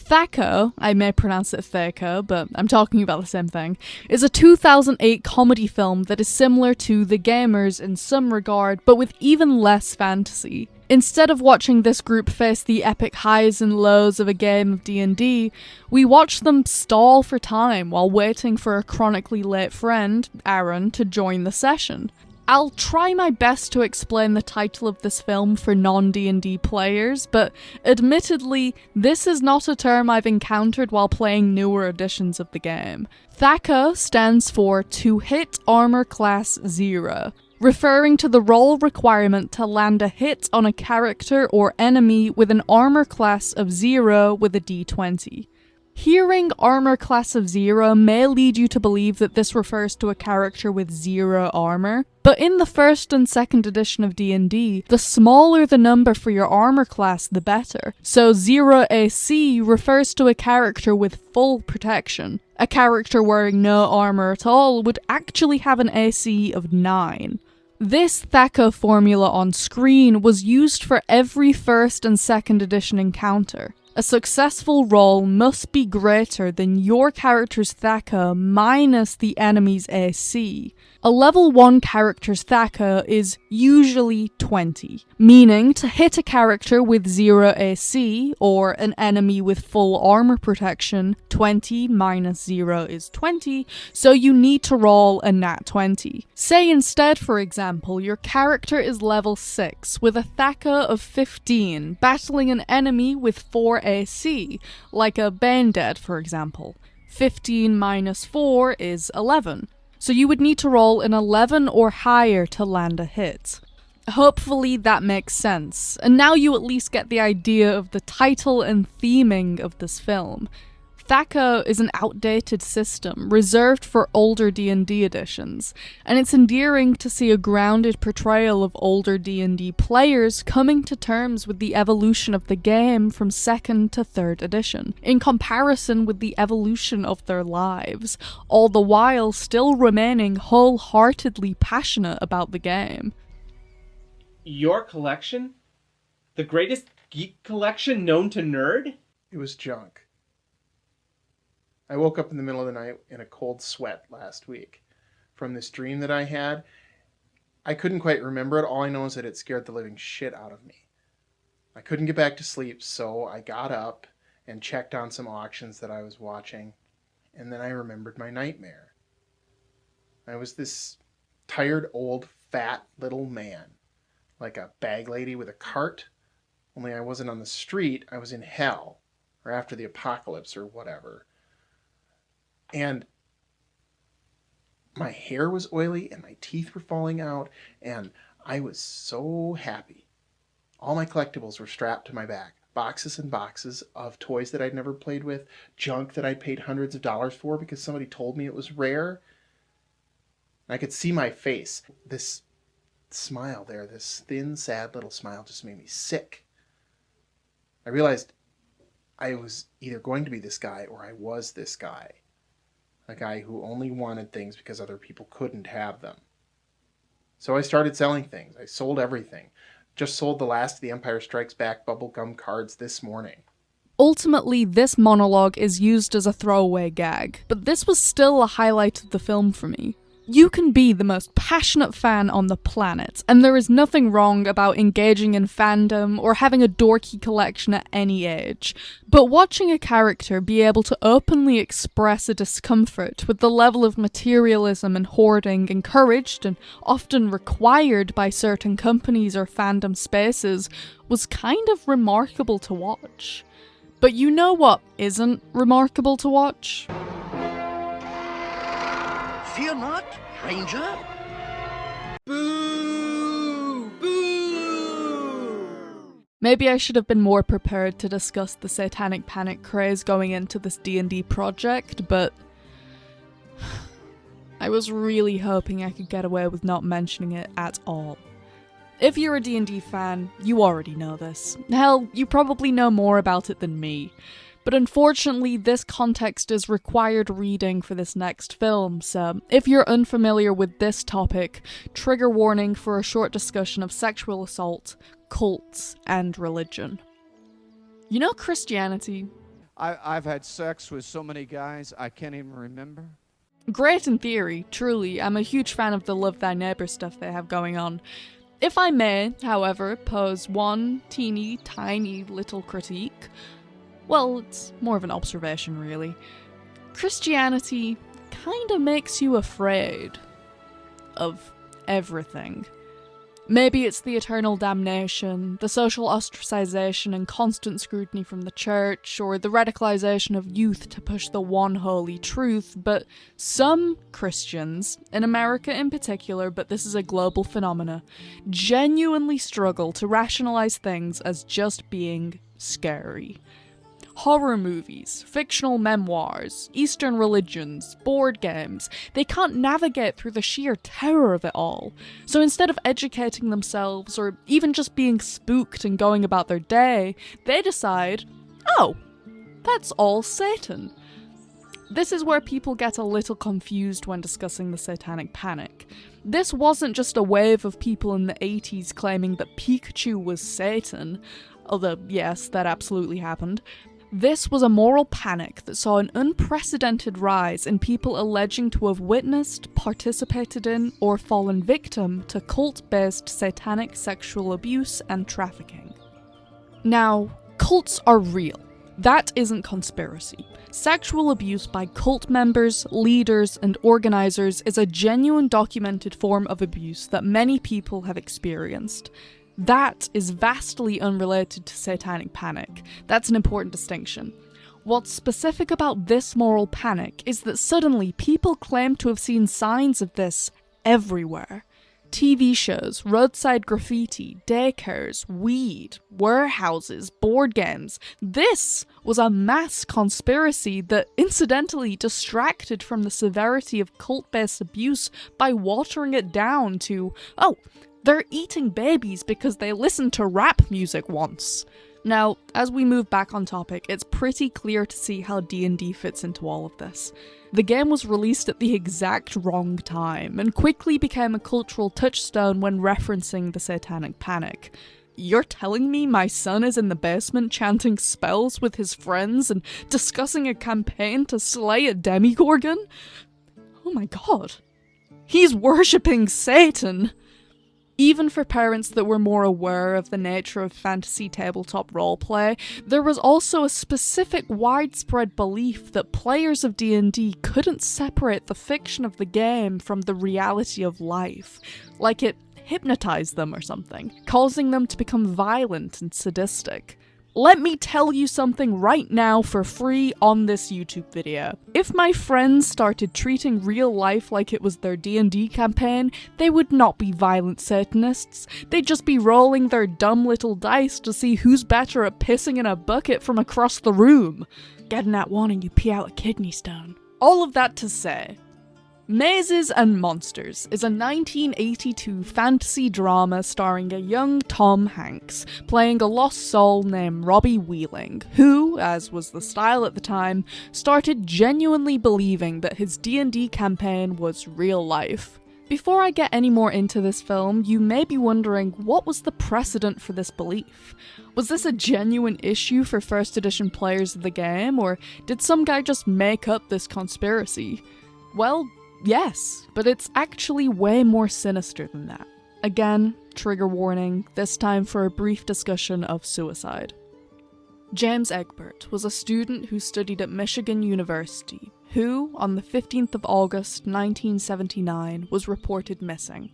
Thaco, I may pronounce it Thaco, but I'm talking about the same thing, is a 2008 comedy film that is similar to The Gamers in some regard, but with even less fantasy. Instead of watching this group face the epic highs and lows of a game of D&D, we watch them stall for time while waiting for a chronically late friend, Aaron, to join the session. I'll try my best to explain the title of this film for non-D&D players, but admittedly, this is not a term I've encountered while playing newer editions of the game. Thaco stands for To Hit Armor Class 0, referring to the roll requirement to land a hit on a character or enemy with an armor class of 0 with a d20. Hearing armor class of 0 may lead you to believe that this refers to a character with 0 armor, but in the 1st and 2nd edition of D&D, the smaller the number for your armor class, the better. So 0 AC refers to a character with full protection. A character wearing no armor at all would actually have an AC of 9. This Thaco formula on screen was used for every 1st and 2nd edition encounter. A successful roll must be greater than your character's Thacker minus the enemy's AC. A level 1 character's Thacker is usually 20, meaning to hit a character with 0 AC, or an enemy with full armor protection, 20 minus 0 is 20, so you need to roll a nat 20. Say instead, for example, your character is level 6 with a Thacker of 15, battling an enemy with 4 AC, like a Banedead, for example. 15 minus 4 is 11. So you would need to roll an 11 or higher to land a hit. Hopefully that makes sense, and now you at least get the idea of the title and theming of this film. Thacker is an outdated system, reserved for older D&D editions, and it's endearing to see a grounded portrayal of older D&D players coming to terms with the evolution of the game from 2nd to 3rd edition, in comparison with the evolution of their lives, all the while still remaining wholeheartedly passionate about the game. Your collection? The greatest geek collection known to nerd? It was junk. I woke up in the middle of the night in a cold sweat last week from this dream that I had. I couldn't quite remember it. All I know is that it scared the living shit out of me. I couldn't get back to sleep, so I got up and checked on some auctions that I was watching, and then I remembered my nightmare. I was this tired, old, fat little man, like a bag lady with a cart, only I wasn't on the street, I was in hell, or after the apocalypse, or whatever. And my hair was oily and my teeth were falling out and I was so happy. All my collectibles were strapped to my back. Boxes and boxes of toys that I'd never played with, junk that I'd paid hundreds of dollars for because somebody told me it was rare. I could see my face. This smile there, this thin, sad little smile just made me sick. I realized I was either going to be this guy or I was this guy. A guy who only wanted things because other people couldn't have them. So I started selling things. I sold everything. Just sold the last of the Empire Strikes Back bubblegum cards this morning. Ultimately, this monologue is used as a throwaway gag, but this was still a highlight of the film for me. You can be the most passionate fan on the planet, and there is nothing wrong about engaging in fandom or having a dorky collection at any age. But watching a character be able to openly express a discomfort with the level of materialism and hoarding encouraged and often required by certain companies or fandom spaces was kind of remarkable to watch. But you know what isn't remarkable to watch? Fear not, Ranger. Boo! Boo! Maybe I should have been more prepared to discuss the satanic panic craze going into this D&D project, but I was really hoping I could get away with not mentioning it at all. If you're a D&D fan, you already know this. Hell, you probably know more about it than me. But unfortunately, this context is required reading for this next film, so if you're unfamiliar with this topic, trigger warning for a short discussion of sexual assault, cults, and religion. You know Christianity? I've had sex with so many guys, I can't even remember. Great in theory, truly. I'm a huge fan of the love thy neighbor stuff they have going on. If I may, however, pose one teeny tiny little critique. Well, it's more of an observation, really. Christianity kinda makes you afraid of everything. Maybe it's the eternal damnation, the social ostracization and constant scrutiny from the church, or the radicalization of youth to push the one holy truth, but some Christians, in America in particular, but this is a global phenomena, genuinely struggle to rationalize things as just being scary. Horror movies, fictional memoirs, Eastern religions, board games, they can't navigate through the sheer terror of it all. So instead of educating themselves or even just being spooked and going about their day, they decide, oh, that's all Satan. This is where people get a little confused when discussing the satanic panic. This wasn't just a wave of people in the 80s claiming that Pikachu was Satan. although yes, that absolutely happened. This was a moral panic that saw an unprecedented rise in people alleging to have witnessed, participated in, or fallen victim to cult-based satanic sexual abuse and trafficking. Now, cults are real. That isn't conspiracy. Sexual abuse by cult members, leaders, and organizers is a genuine documented form of abuse that many people have experienced. That is vastly unrelated to satanic panic. That's an important distinction. What's specific about this moral panic is that suddenly people claim to have seen signs of this everywhere. TV shows, roadside graffiti, daycares, weed, warehouses, board games. This was a mass conspiracy that incidentally distracted from the severity of cult-based abuse by watering it down to, oh, they're eating babies because they listened to rap music once. Now, as we move back on topic, it's pretty clear to see how D&D fits into all of this. The game was released at the exact wrong time, and quickly became a cultural touchstone when referencing the satanic panic. You're telling me my son is in the basement chanting spells with his friends and discussing a campaign to slay a demigorgon? Oh my god. He's worshipping Satan! Even for parents that were more aware of the nature of fantasy tabletop roleplay, there was also a specific widespread belief that players of D&D couldn't separate the fiction of the game from the reality of life, like it hypnotized them or something, causing them to become violent and sadistic. Let me tell you something right now for free on this YouTube video. If my friends started treating real life like it was their D&D campaign, they would not be violent Satanists. They'd just be rolling their dumb little dice to see who's better at pissing in a bucket from across the room. Getting that one and you pee out a kidney stone. All of that to say, Mazes and Monsters is a 1982 fantasy drama starring a young Tom Hanks, playing a lost soul named Robbie Wheeling, who, as was the style at the time, started genuinely believing that his D&D campaign was real life. Before I get any more into this film, you may be wondering what was the precedent for this belief? Was this a genuine issue for first edition players of the game, or did some guy just make up this conspiracy? Well, yes, but it's actually way more sinister than that. Again, trigger warning, this time for a brief discussion of suicide. James Egbert was a student who studied at Michigan University, who, on the 15th of August 1979, was reported missing.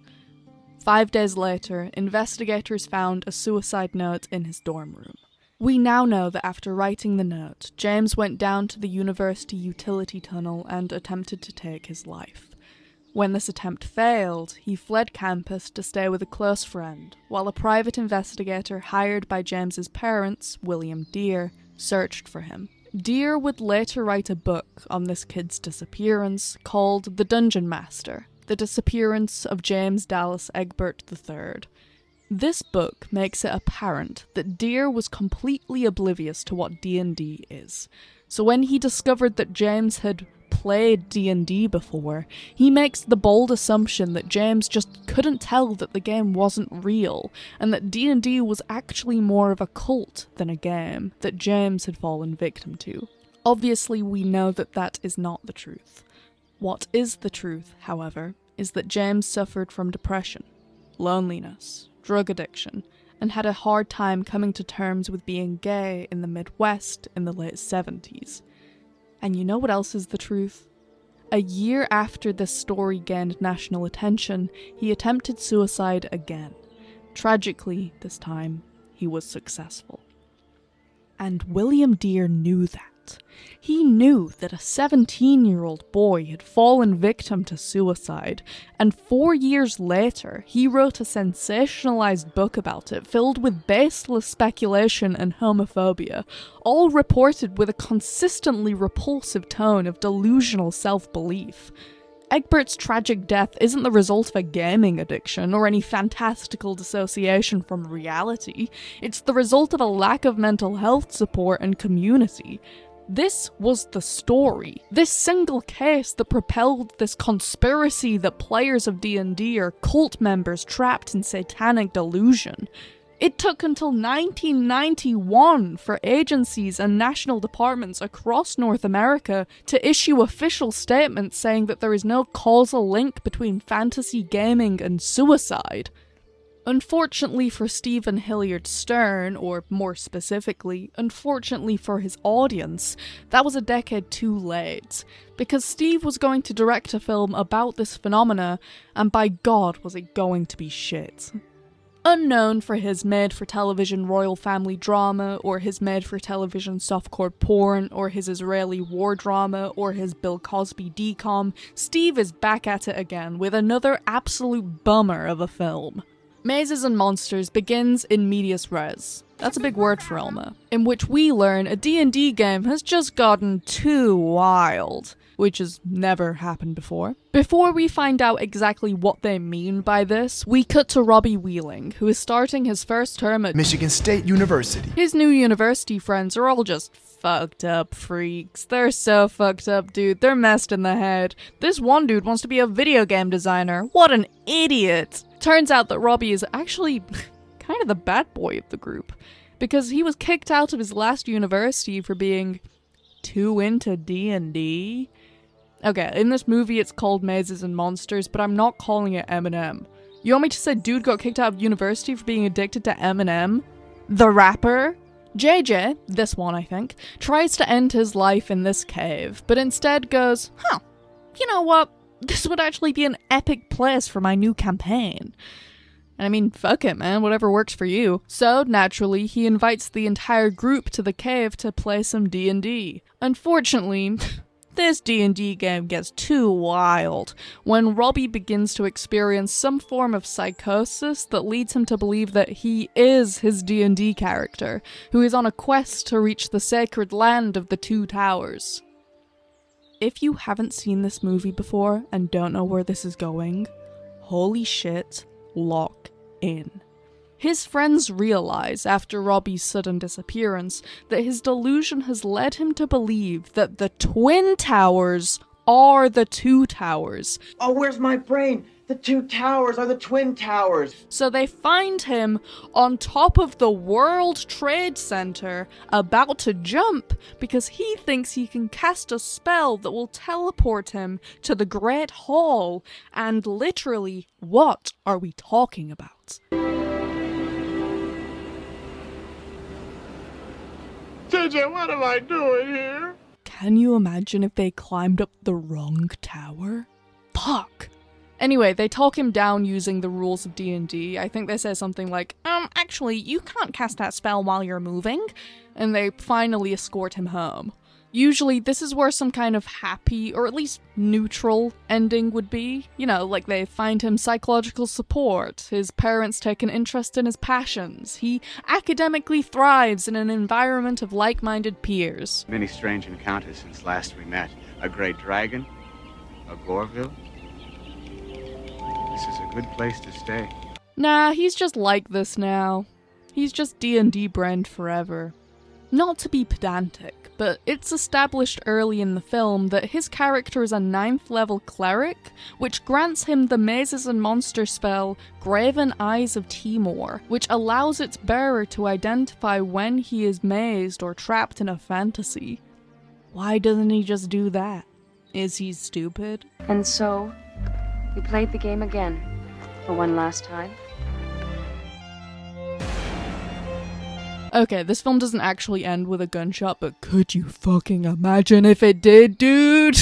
5 days later, investigators found a suicide note in his dorm room. We now know that after writing the note, James went down to the university utility tunnel and attempted to take his life. When this attempt failed, he fled campus to stay with a close friend, while a private investigator hired by James's parents, William Deere, searched for him. Deere would later write a book on this kid's disappearance called The Dungeon Master, The Disappearance of James Dallas Egbert III. This book makes it apparent that Deere was completely oblivious to what D&D is. So when he discovered that James had played D&D before, he makes the bold assumption that James just couldn't tell that the game wasn't real, and that D&D was actually more of a cult than a game that James had fallen victim to. Obviously, we know that that is not the truth. What is the truth, however, is that James suffered from depression, loneliness, drug addiction, and had a hard time coming to terms with being gay in the Midwest in the late 70s. And you know what else is the truth? A year after this story gained national attention, he attempted suicide again. Tragically, this time, he was successful. And William Deere knew that. He knew that a 17-year-old boy had fallen victim to suicide, and 4 years later, he wrote a sensationalized book about it filled with baseless speculation and homophobia, all reported with a consistently repulsive tone of delusional self-belief. Egbert's tragic death isn't the result of a gaming addiction or any fantastical dissociation from reality. It's the result of a lack of mental health support and community. This was the story. This single case that propelled this conspiracy that players of D&D are cult members trapped in satanic delusion. It took until 1991 for agencies and national departments across North America to issue official statements saying that there is no causal link between fantasy gaming and suicide. Unfortunately for Stephen Hilliard Stern, or more specifically, unfortunately for his audience, that was a decade too late, because Steve was going to direct a film about this phenomena, and by God was it going to be shit. Unknown for his made-for-television royal family drama, or his made-for-television softcore porn, or his Israeli war drama, or his Bill Cosby decom, Steve is back at it again with another absolute bummer of a film. Mazes and Monsters begins in medias res. That's a big word for Elma, in which we learn a D&D game has just gotten too wild, which has never happened before. Before we find out exactly what they mean by this, we cut to Robbie Wheeling, who is starting his first term at Michigan State University. His new university friends are all just fucked up freaks. They're so fucked up, dude. They're messed in the head. This one dude wants to be a video game designer. What an idiot! Turns out that Robbie is actually kind of the bad boy of the group, because he was kicked out of his last university for being too into D&D. Okay, in this movie it's called Mazes and Monsters, but I'm not calling it M&M. You want me to say dude got kicked out of university for being addicted to M&M? The rapper? JJ, this one I think, tries to end his life in this cave, but instead goes, you know what? This would actually be an epic place for my new campaign. And I mean, fuck it, man, whatever works for you. So, naturally, he invites the entire group to the cave to play some D&D. Unfortunately, this D&D game gets too wild when Robbie begins to experience some form of psychosis that leads him to believe that he is his D&D character, who is on a quest to reach the sacred land of the Two Towers. If you haven't seen this movie before and don't know where this is going, holy shit, lock in. His friends realize, after Robbie's sudden disappearance, that his delusion has led him to believe that the Twin Towers are the Two Towers. Oh, where's my brain? The Two Towers are the Twin Towers. So they find him on top of the World Trade Center, about to jump, because he thinks he can cast a spell that will teleport him to the Great Hall. And literally, what are we talking about? JJ, what am I doing here? Can you imagine if they climbed up the wrong tower? Fuck. Anyway, they talk him down using the rules of D&D. I think they say something like, actually, you can't cast that spell while you're moving. And they finally escort him home. Usually, this is where some kind of happy, or at least neutral, ending would be. You know, like they find him psychological support, his parents take an interest in his passions, he academically thrives in an environment of like-minded peers. Many strange encounters since last we met. A great dragon, a Goreville. This is a good place to stay. Nah, he's just like this now. He's just D&D brand forever. Not to be pedantic, but it's established early in the film that his character is a 9th level cleric, which grants him the Mazes and Monsters spell Graven Eyes of Timor, which allows its bearer to identify when he is mazed or trapped in a fantasy. Why doesn't he just do that? Is he stupid? And so, we played the game again, for one last time. Okay, this film doesn't actually end with a gunshot, but could you fucking imagine if it did, dude?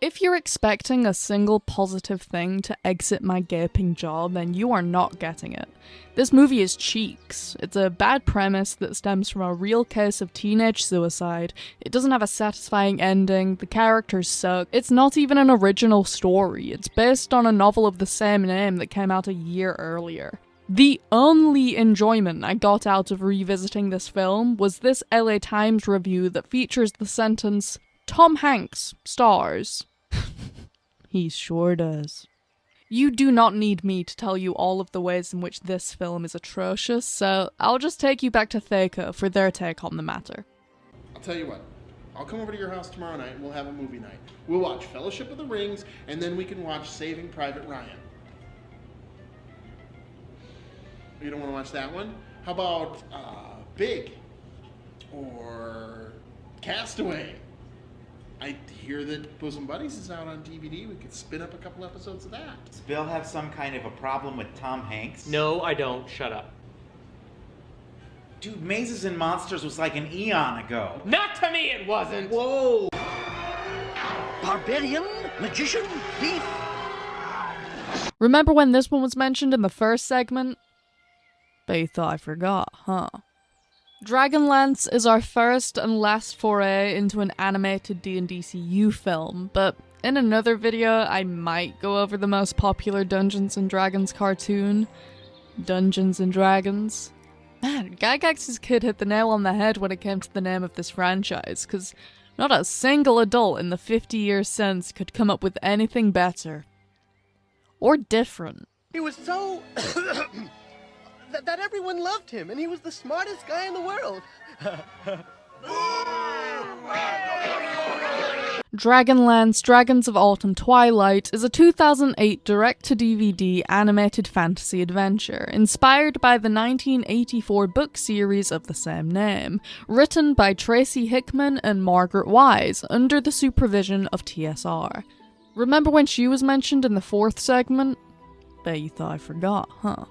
If you're expecting a single positive thing to exit my gaping jaw, then you are not getting it. This movie is cheeks. It's a bad premise that stems from a real case of teenage suicide. It doesn't have a satisfying ending, the characters suck. It's not even an original story. It's based on a novel of the same name that came out a year earlier. The only enjoyment I got out of revisiting this film was this LA Times review that features the sentence, "Tom Hanks stars." He sure does. You do not need me to tell you all of the ways in which this film is atrocious, so I'll just take you back to Theka for their take on the matter. I'll tell you what. I'll come over to your house tomorrow night and we'll have a movie night. We'll watch Fellowship of the Rings, and then we can watch Saving Private Ryan. You don't want to watch that one? How about Big? Or Castaway? I hear that Bosom Buddies is out on DVD. We could spin up a couple episodes of that. Does Bill have some kind of a problem with Tom Hanks? No, I don't. Shut up. Dude, Mazes and Monsters was like an eon ago. Not to me, it wasn't! Whoa! Barbarian, magician, thief. Remember when this one was mentioned in the first segment? Bet you thought I forgot, huh? Dragonlance is our first and last foray into an animated D&DCU film, but in another video I might go over the most popular Dungeons & Dragons cartoon, Dungeons & Dragons. Man, Gygax's kid hit the nail on the head when it came to the name of this franchise, because not a single adult in the 50 years since could come up with anything better. Or different. He was so... that everyone loved him, and he was the smartest guy in the world. Dragonlance, Dragons of Autumn Twilight is a 2008 direct-to-DVD animated fantasy adventure, inspired by the 1984 book series of the same name, written by Tracy Hickman and Margaret Wise, under the supervision of TSR. Remember when she was mentioned in the fourth segment? Bet you thought I forgot, huh?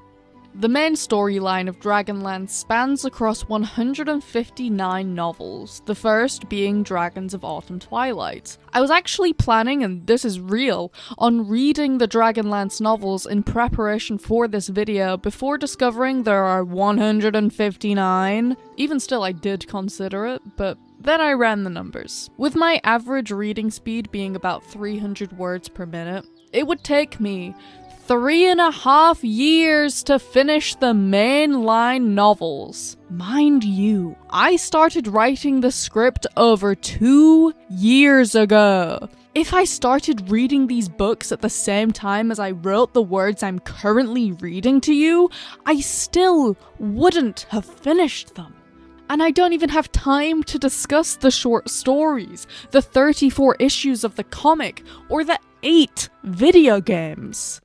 The main storyline of Dragonlance spans across 159 novels, the first being Dragons of Autumn Twilight. I was actually planning, and this is real, on reading the Dragonlance novels in preparation for this video before discovering there are 159. Even still, I did consider it, but then I ran the numbers. With my average reading speed being about 300 words per minute, it would take me 3.5 years to finish the mainline novels. Mind you, I started writing the script over 2 years ago. If I started reading these books at the same time as I wrote the words I'm currently reading to you, I still wouldn't have finished them. And I don't even have time to discuss the short stories, the 34 issues of the comic, or the 8 video games.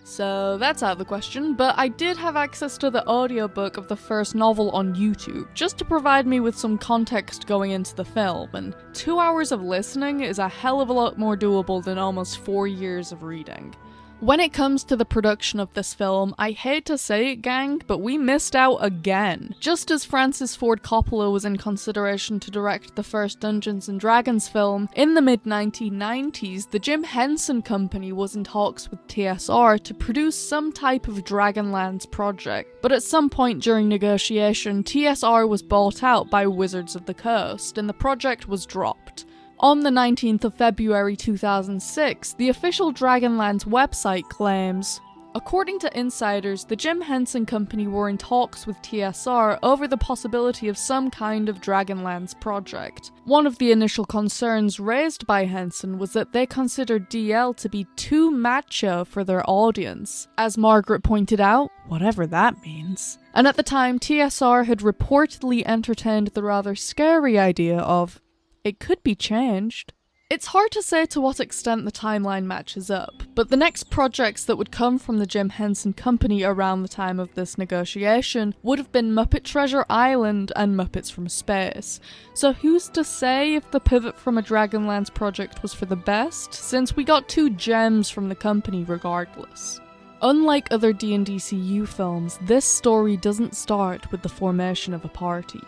So that's out of the question, but I did have access to the audiobook of the first novel on YouTube, just to provide me with some context going into the film, and 2 hours of listening is a hell of a lot more doable than almost 4 years of reading. When it comes to the production of this film, I hate to say it, gang, but we missed out again. Just as Francis Ford Coppola was in consideration to direct the first Dungeons & Dragons film, in the mid-1990s, the Jim Henson Company was in talks with TSR to produce some type of Dragonlance project, but at some point during negotiation, TSR was bought out by Wizards of the Coast, and the project was dropped. On the 19th of February 2006, the official Dragonlance website claims, according to insiders, the Jim Henson Company were in talks with TSR over the possibility of some kind of Dragonlance project. One of the initial concerns raised by Henson was that they considered DL to be too macho for their audience, as Margaret pointed out, whatever that means. And at the time, TSR had reportedly entertained the rather scary idea of, it could be changed. It's hard to say to what extent the timeline matches up, but the next projects that would come from the Jim Henson Company around the time of this negotiation would have been Muppet Treasure Island and Muppets from Space. So who's to say if the pivot from a Dragonlance project was for the best, since we got 2 gems from the company regardless. Unlike other D&DCU films, this story doesn't start with the formation of a party.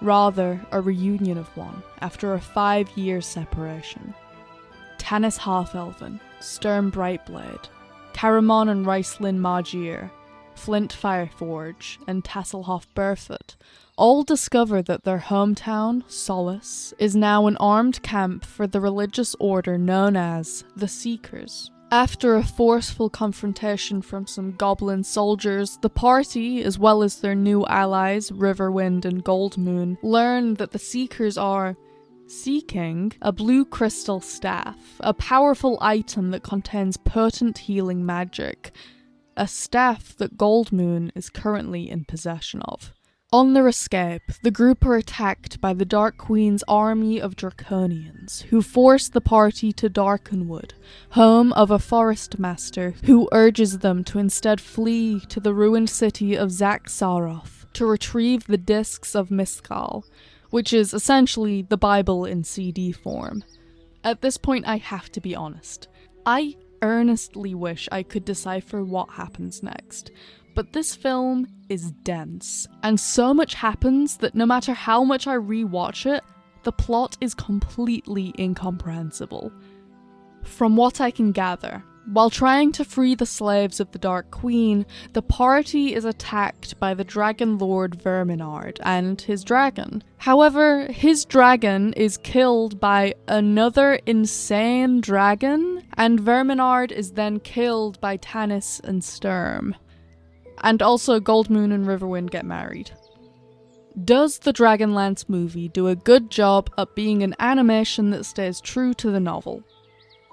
Rather, a reunion of one, after a 5-year separation. Tanis Half-Elven, Sturm Brightblade, Caramon and Ricelyn Margier, Flint Fireforge, and Tasselhoff Barefoot all discover that their hometown, Solace, is now an armed camp for the religious order known as the Seekers. After a forceful confrontation from some goblin soldiers, the party, as well as their new allies, Riverwind and Goldmoon, learn that the Seekers are seeking a blue crystal staff, a powerful item that contains potent healing magic, a staff that Goldmoon is currently in possession of. On their escape, the group are attacked by the Dark Queen's army of Draconians, who force the party to Darkenwood, home of a forest master who urges them to instead flee to the ruined city of Zaxaroth to retrieve the discs of Mithkal, which is essentially the Bible in CD form. At this point, I have to be honest. I earnestly wish I could decipher what happens next. But this film is dense, and so much happens that no matter how much I rewatch it, the plot is completely incomprehensible. From what I can gather, while trying to free the slaves of the Dark Queen, the party is attacked by the Dragon Lord Verminard and his dragon. However, his dragon is killed by another insane dragon, and Verminard is then killed by Tanis and Sturm. And also Goldmoon and Riverwind get married. Does the Dragonlance movie do a good job at being an animation that stays true to the novel?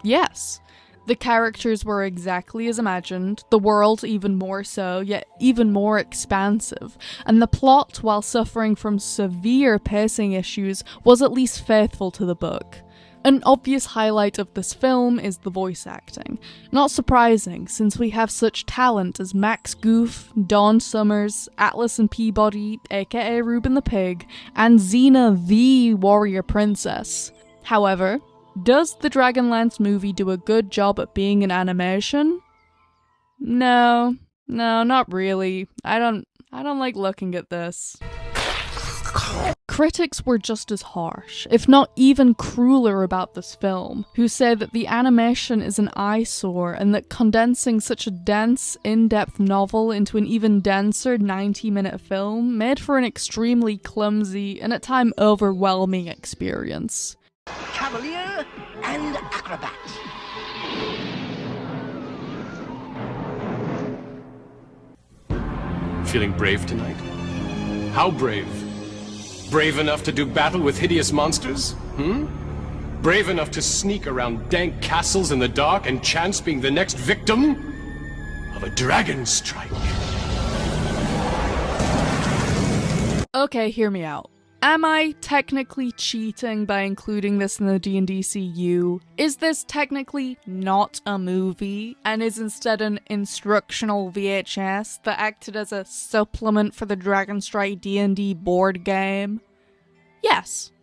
Yes. The characters were exactly as imagined, the world even more so, yet even more expansive, and the plot, while suffering from severe pacing issues, was at least faithful to the book. An obvious highlight of this film is the voice acting. Not surprising, since we have such talent as Max Goof, Dawn Summers, Atlas and Peabody, aka Reuben the Pig, and Xena the Warrior Princess. However, does the Dragonlance movie do a good job at being an animation? No, not really. I don't like looking at this. Critics were just as harsh, if not even crueler about this film, who say that the animation is an eyesore and that condensing such a dense, in-depth novel into an even denser 90-minute film made for an extremely clumsy and at times overwhelming experience. Cavalier and acrobat. Feeling brave tonight? How brave? Brave enough to do battle with hideous monsters? Brave enough to sneak around dank castles in the dark and chance being the next victim of a Dragonstrike? Okay, hear me out. Am I technically cheating by including this in the D&DCU? Is this technically not a movie, and is instead an instructional VHS that acted as a supplement for the Dragonstrike D&D board game? Yes.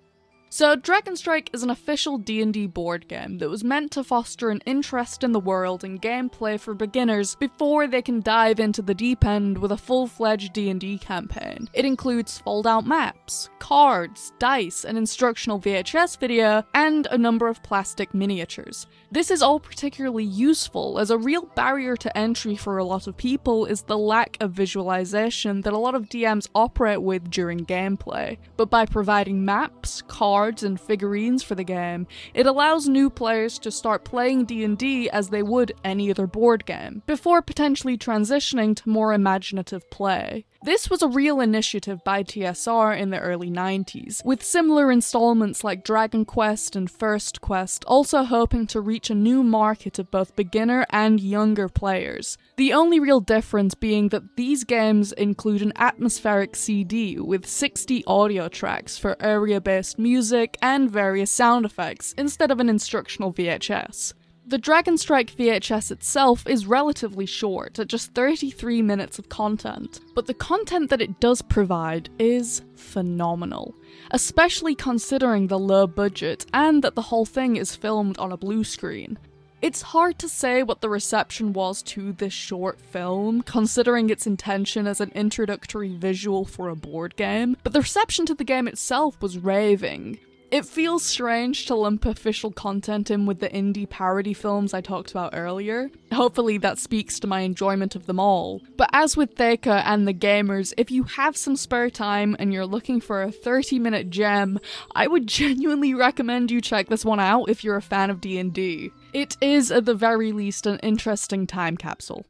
So Dragonstrike is an official D&D board game that was meant to foster an interest in the world and gameplay for beginners before they can dive into the deep end with a full-fledged D&D campaign. It includes fold-out maps, cards, dice, an instructional VHS video, and a number of plastic miniatures. This is all particularly useful, as a real barrier to entry for a lot of people is the lack of visualization that a lot of DMs operate with during gameplay. But by providing maps, cards, and figurines for the game, it allows new players to start playing D&D as they would any other board game, before potentially transitioning to more imaginative play. This was a real initiative by TSR in the early 90s, with similar installments like Dragon Quest and First Quest also hoping to reach a new market of both beginner and younger players. The only real difference being that these games include an atmospheric CD with 60 audio tracks for area-based music and various sound effects, instead of an instructional VHS. The Dragonstrike VHS itself is relatively short, at just 33 minutes of content, but the content that it does provide is phenomenal, especially considering the low budget and that the whole thing is filmed on a blue screen. It's hard to say what the reception was to this short film, considering its intention as an introductory visual for a board game, but the reception to the game itself was raving. It feels strange to lump official content in with the indie parody films I talked about earlier. Hopefully that speaks to my enjoyment of them all. But as with Theka and the gamers, if you have some spare time and you're looking for a 30-minute gem, I would genuinely recommend you check this one out if you're a fan of D&D. It is, at the very least, an interesting time capsule.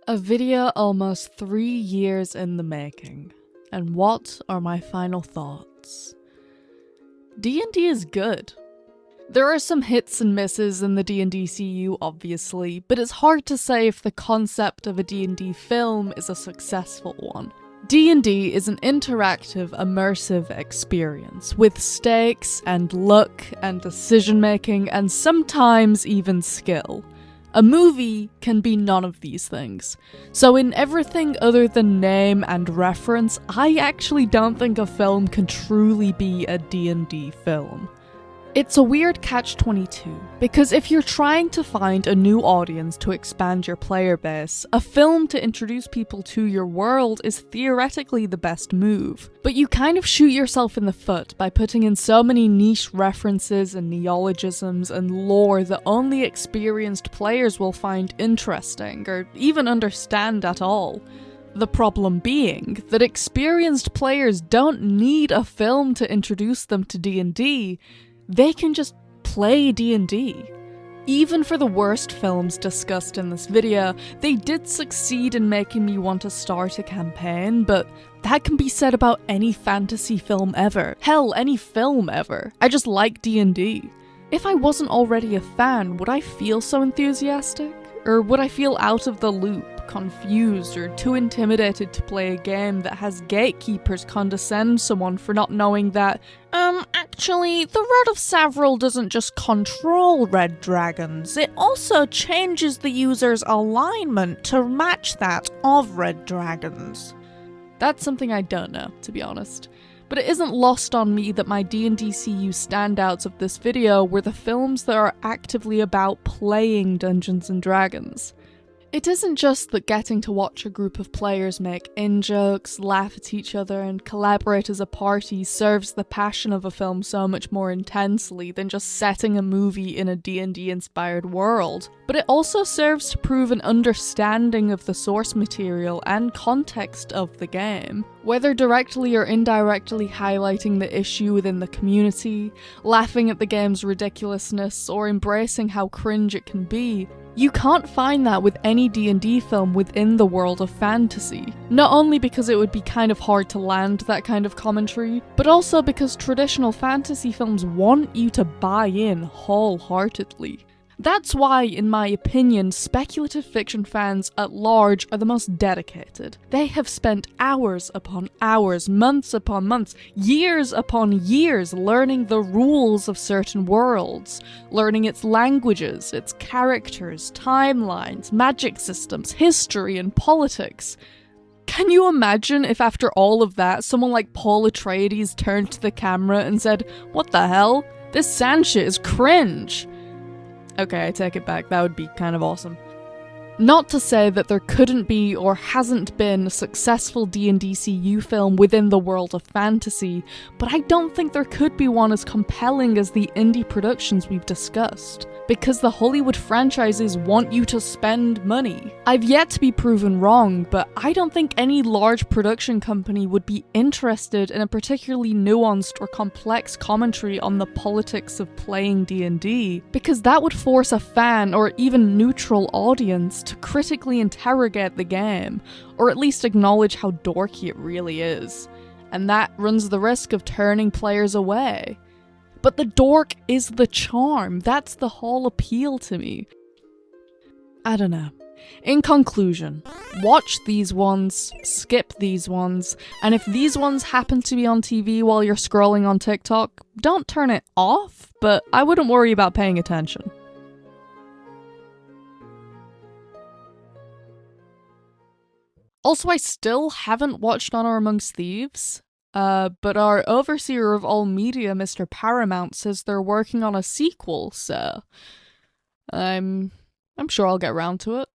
A video almost 3 years in the making, and what are my final thoughts? D&D is good. There are some hits and misses in the D&DCU, obviously, but it's hard to say if the concept of a D&D film is a successful one. D&D is an interactive, immersive experience, with stakes and luck and decision-making and sometimes even skill. A movie can be none of these things. So in everything other than name and reference, I actually don't think a film can truly be a D&D film. It's a weird catch-22, because if you're trying to find a new audience to expand your player base, a film to introduce people to your world is theoretically the best move. But you kind of shoot yourself in the foot by putting in so many niche references and neologisms and lore that only experienced players will find interesting, or even understand at all. The problem being that experienced players don't need a film to introduce them to D&D, they can just play D&D. Even for the worst films discussed in this video, they did succeed in making me want to start a campaign, but that can be said about any fantasy film ever. Hell, any film ever. I just like D&D. If I wasn't already a fan, would I feel so enthusiastic? Or would I feel out of the loop, confused, or too intimidated to play a game that has gatekeepers condescend someone for not knowing that, actually, the Rod of Savril doesn't just control red dragons, it also changes the user's alignment to match that of red dragons. That's something I don't know, to be honest. But it isn't lost on me that my D&DCU standouts of this video were the films that are actively about playing Dungeons & Dragons. It isn't just that getting to watch a group of players make in-jokes, laugh at each other, and collaborate as a party serves the passion of a film so much more intensely than just setting a movie in a D&D-inspired world, but it also serves to prove an understanding of the source material and context of the game, whether directly or indirectly highlighting the issue within the community, laughing at the game's ridiculousness, or embracing how cringe it can be. You can't find that with any D&D film within the world of fantasy. Not only because it would be kind of hard to land that kind of commentary, but also because traditional fantasy films want you to buy in wholeheartedly. That's why, in my opinion, speculative fiction fans at large are the most dedicated. They have spent hours upon hours, months upon months, years upon years learning the rules of certain worlds, learning its languages, its characters, timelines, magic systems, history, and politics. Can you imagine if after all of that, someone like Paul Atreides turned to the camera and said, "What the hell? This sand shit is cringe." Okay, I take it back, that would be kind of awesome. Not to say that there couldn't be or hasn't been a successful D&DCU film within the world of fantasy, but I don't think there could be one as compelling as the indie productions we've discussed. Because the Hollywood franchises want you to spend money. I've yet to be proven wrong, but I don't think any large production company would be interested in a particularly nuanced or complex commentary on the politics of playing D&D, because that would force a fan or even neutral audience to critically interrogate the game, or at least acknowledge how dorky it really is. And that runs the risk of turning players away. But the dork is the charm. That's the whole appeal to me. I don't know. In conclusion, watch these ones, skip these ones, and if these ones happen to be on TV while you're scrolling on TikTok, don't turn it off, but I wouldn't worry about paying attention. Also, I still haven't watched Honor Amongst Thieves. But our overseer of all media, Mr. Paramount, says they're working on a sequel, so I'm sure I'll get round to it.